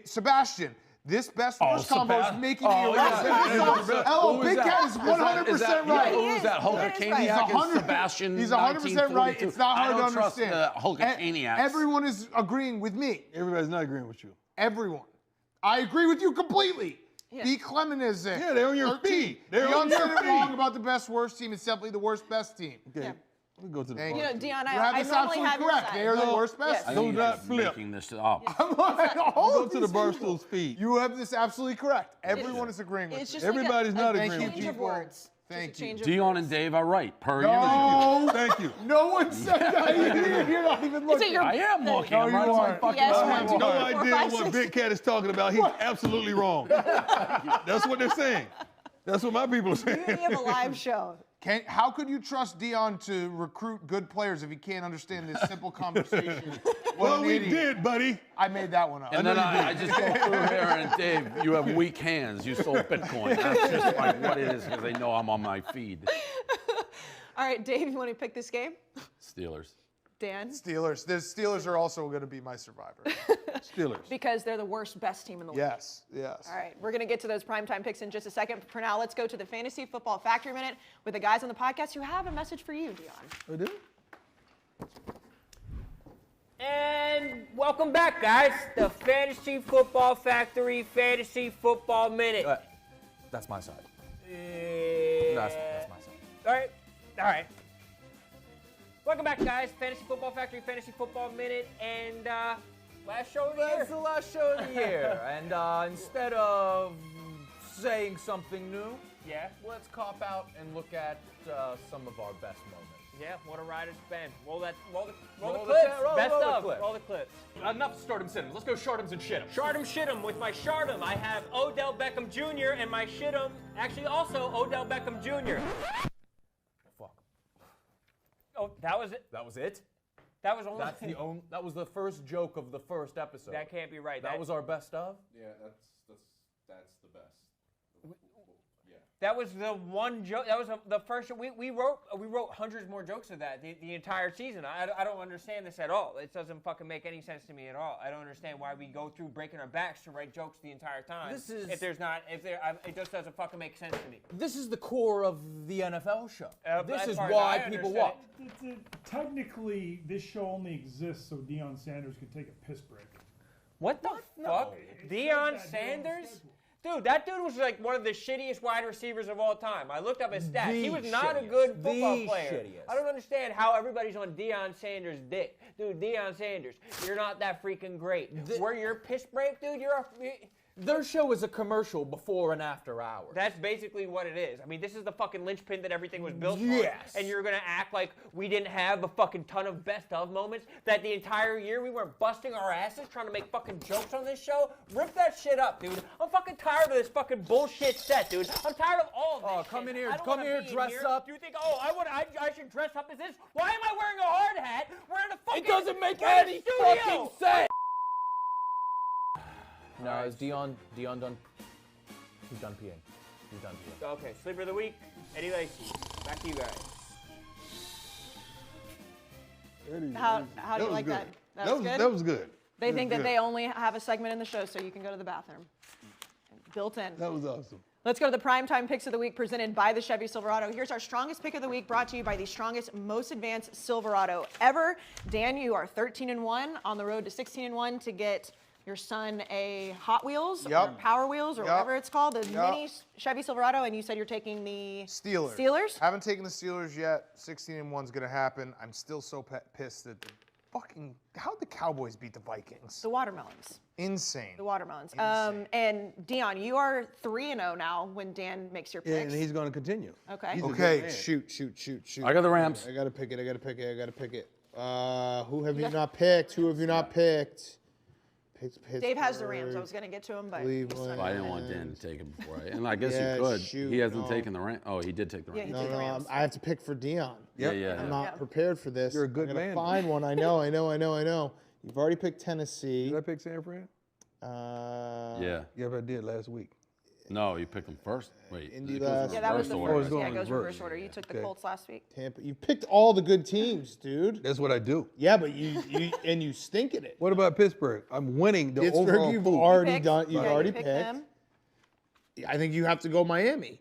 Sebastian, this best worst combo is making me Oh, yeah. irrelevant. Hello, Who is Big that? Cat is 100% yeah, right. who is that? He is Hulkaniac right. and 100 Sebastian. He's 100% right. It's not hard to I don't trust understand. the Hulkaniacs. Everyone is agreeing with me. Everybody's not agreeing with you. Everyone. I agree with you completely. Yeah. Be Clemenizing. Yeah, they're on your 13. feed. They're Dion on your said it feed. wrong about the best worst team. It's simply the worst best team. Okay. Yeah. We go to the Thank You bar. know, Dion, You have I this normally absolutely have your correct. side. They are the No. worst best. Yes. I Do think you not guys are flip. making this up. I'm like, all Go of to the these Barstool's people- feed. You have this absolutely correct. Everyone is agreeing with It's me. just Everybody's like not a agreeing with change you. of words. Thank you. change of Dion words. and Dave are right. Per No. Thank you. No one said that. You're not even Is it looking. your I am looking. No, I'm you right on my aren't. fucking Yes, phone. one, I have two, no three, four, idea five, what six. Big Cat is talking about. He's absolutely wrong. That's what they're saying. That's what my people are saying. Beauty of a live show. How could you trust Dion to recruit good players if he can't understand this simple conversation? What Well, an we idiot. did, buddy. I made that one up. And then I just go through here and Dave, you have weak hands. You sold Bitcoin. That's just like what it is because they know I'm on my feed. All right, Dave, you want to pick this game? Steelers. Dan? Steelers. The Steelers are also going to be my survivor. Steelers. Because they're the worst, best team in the league. Yes, yes. All right, we're going to get to those primetime picks in just a second. For now, let's go to the Fantasy Football Factory Minute with the guys on the podcast who have a message for you, Dion. We do? And welcome back, guys. The Fantasy Football Factory Fantasy Football Minute. That's my side. That's my side. All right. Welcome back, guys. Fantasy Football Factory Fantasy Football Minute, and last show of the year. That's the last show of the year. And instead of saying something new, Yeah. let's cop out and look at some of our best moments. Yeah, what a ride it's been. Roll the Roll clips. the- roll- Best roll the of. clip. Roll the clips. Enough stardom sit-ems. Let's go shartums and shit'ems. Shardum Shit'em with my Shardum. I have Odell Beckham Jr. and my Shit'em, actually also Odell Beckham Jr. Fuck. Oh, that was it. That was it? That was only. That was the first joke of the first episode. That can't be right. That was our best of? Yeah, that's the best. That was the one joke. That was the first. We wrote hundreds more jokes of that the entire season. I don't understand this at all. It doesn't fucking make any sense to me at all. I don't understand why we go through breaking our backs to write jokes the entire time. It just doesn't fucking make sense to me. This is the core of the NFL show. This as is far as why I people understood watch. Technically, this show only exists so Deion Sanders could take a piss break. What the fuck? Deion Sanders? Dude, that dude was like one of the shittiest wide receivers of all time. I looked up his stats. He was not a good football player. I don't understand how everybody's on Deion Sanders' dick. Dude, Deion Sanders, you're not that freaking great. Where you're piss break, dude, Their show is a commercial before and after hours. That's basically what it is. I mean, this is the fucking linchpin that everything was built on. Yes. And you're going to act like we didn't have a fucking ton of best of moments, that the entire year we weren't busting our asses trying to make fucking jokes on this show? Rip that shit up, dude. I'm fucking tired of this fucking bullshit set, dude. I'm tired of all of this shit. come in here, I don't come wanna here, be in dress here. up. Do you think, I should dress up as this? Why am I wearing a hard hat? We're in a fucking... It doesn't make we're in a any studio. fucking sense. No, is Dion done? He's done peeing. He's done peeing. Okay, sleeper of the week, Eddie Lacy. Back to you guys. How do you like that? That was good? That was good. They That think was that good. they only have a segment in the show so you can go to the bathroom. Built in. That was awesome. Let's go to the primetime picks of the week presented by the Chevy Silverado. Here's our strongest pick of the week brought to you by the strongest, most advanced Silverado ever. Dan, you are 13-1 on the road to 16-1 to get your son a Hot Wheels or Power Wheels or whatever it's called, the mini Chevy Silverado, and you said you're taking the Steelers. Steelers? Haven't taken the Steelers yet. 16-1's going to happen. I'm still so pissed that how'd the Cowboys beat the Vikings? The Watermelons. Insane. The Watermelons. Insane. And Dion, you are 3-0 now when Dan makes your picks. Yeah, and he's going to continue. Okay. He's a good Okay, man. shoot. I got the Rams. I got to pick it. Who have you not picked? Who have you not picked? Dave has the Rams. I was going to get to him, but Cleveland. I didn't want Dan to take him before and I guess Yeah, you could. shoot, He hasn't no. taken the Rams. Oh, he did take the Yeah, Rams. he took the Rams. I have to pick for Dion. Yeah. I'm not prepared for this. You're a good I'm gonna man. find one. I know. You've already picked Tennessee. Did I pick San Fran? Yeah. Yeah, I did last week. No, you picked him first. Wait. Indy it goes last- in Yeah, that was reverse the order. first. going Yeah, it in goes reverse. reverse order. You took the Okay. Colts last week. Tampa. You picked all the good teams, dude. That's what I do. Yeah, but you stink at it. What about Pittsburgh? I'm winning the Pittsburgh, overall you've pool. already Picked. done. You've Yeah, already you picked picked. them. I think you have to go Miami.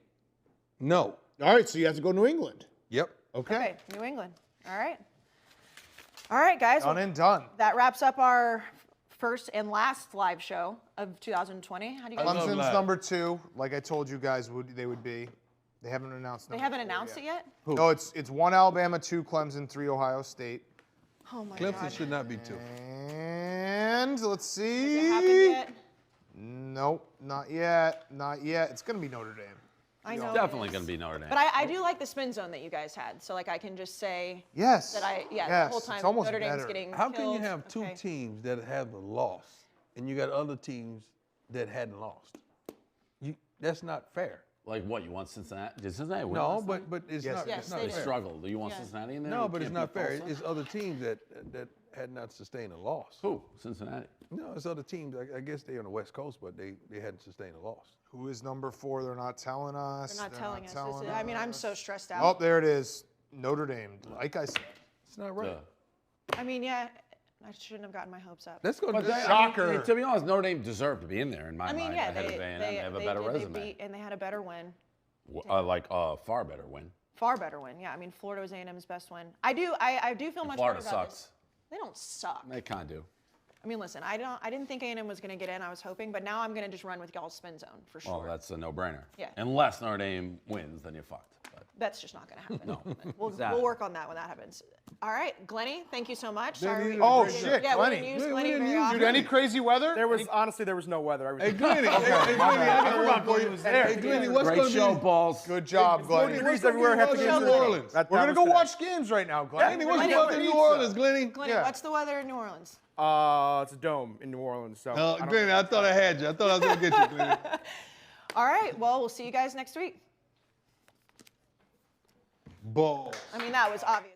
No. All right, so you have to go New England. Yep. Okay, New England. All right. All right, guys. Done and done. That wraps up our first and last live show of 2020. How do you guys? love Clemson's live. number 2, like I told you guys they would be. They haven't announced. They number haven't 4 announced it yet? No, it's 1 Alabama, 2 Clemson, 3 Ohio State. Oh my Clemson God. should not be 2. And let's see. Has it happened yet? Nope, not yet. Not yet. It's gonna be Notre Dame. I know. Definitely going to be Notre Dame. But I do like the spin zone that you guys had. So, like, I can just say Yes. that the Yes, whole it's time almost Notre Dame's better. getting How can you killed. have two Okay. teams that have a loss and you got other teams that hadn't lost? That's not fair. Like what? You want Cincinnati? Did Cincinnati win? No, last night? but it's Yes, not. yes, it's not they They did. struggled. Do you want Yeah. Cincinnati in there? No, You but it's can't not beat fair. Tulsa? It's other teams that had not sustained a loss. Who? Cincinnati. No, it's other teams. I guess they're on the West Coast, but they hadn't sustained a loss. Who is number 4? They're not telling us. They're not telling us. telling I mean, I'm us. so stressed Oh, out. there it is. Notre Dame. Like I said. It's not right. I mean, yeah, I shouldn't have gotten my hopes up. Let's go. But they, Shocker. I mean, to be honest, Notre Dame deserved to be in there in my I mean, mind. yeah, ahead they of A&M. They have a better did, resume. They beat, and they had a better win. Like a far better win. Far better win. Yeah, I mean, Florida was A&M's best win. I do feel much Florida better about sucks. this. They don't suck. They kind of do. I mean, listen, I didn't think A&M was going to get in. I was hoping, but now I'm going to just run with y'all's spin zone for sure. Well, that's a no-brainer. Yeah. Unless Notre Dame wins, then you're fucked. But That's just not going to happen. We'll work on that when that happens. All right, Glennie, thank you so much. Sorry. Oh, we didn't- shit, Yeah, Glennie. we didn't use We Glennie didn't very use often. Dude, any crazy weather? There was honestly there was no weather. I was Hey, Glennie. Hey, Glennie, I got a word for you. Hey, Glennie, what's great going to show, be? balls. Good job, Glennie. degrees everywhere. Half the What's games in are New today. Orleans? That We're going to was go today. watch games right now, Glennie. Glennie, what's Glennie, the weather in New Orleans, Glennie? Glennie, Yeah. what's the weather in New Orleans? It's a dome in New Orleans. So I don't- Glennie, I thought I had you. I thought I was going to get you, Glennie. All right, well, we'll see you guys next week. Balls. I mean, that was obvious.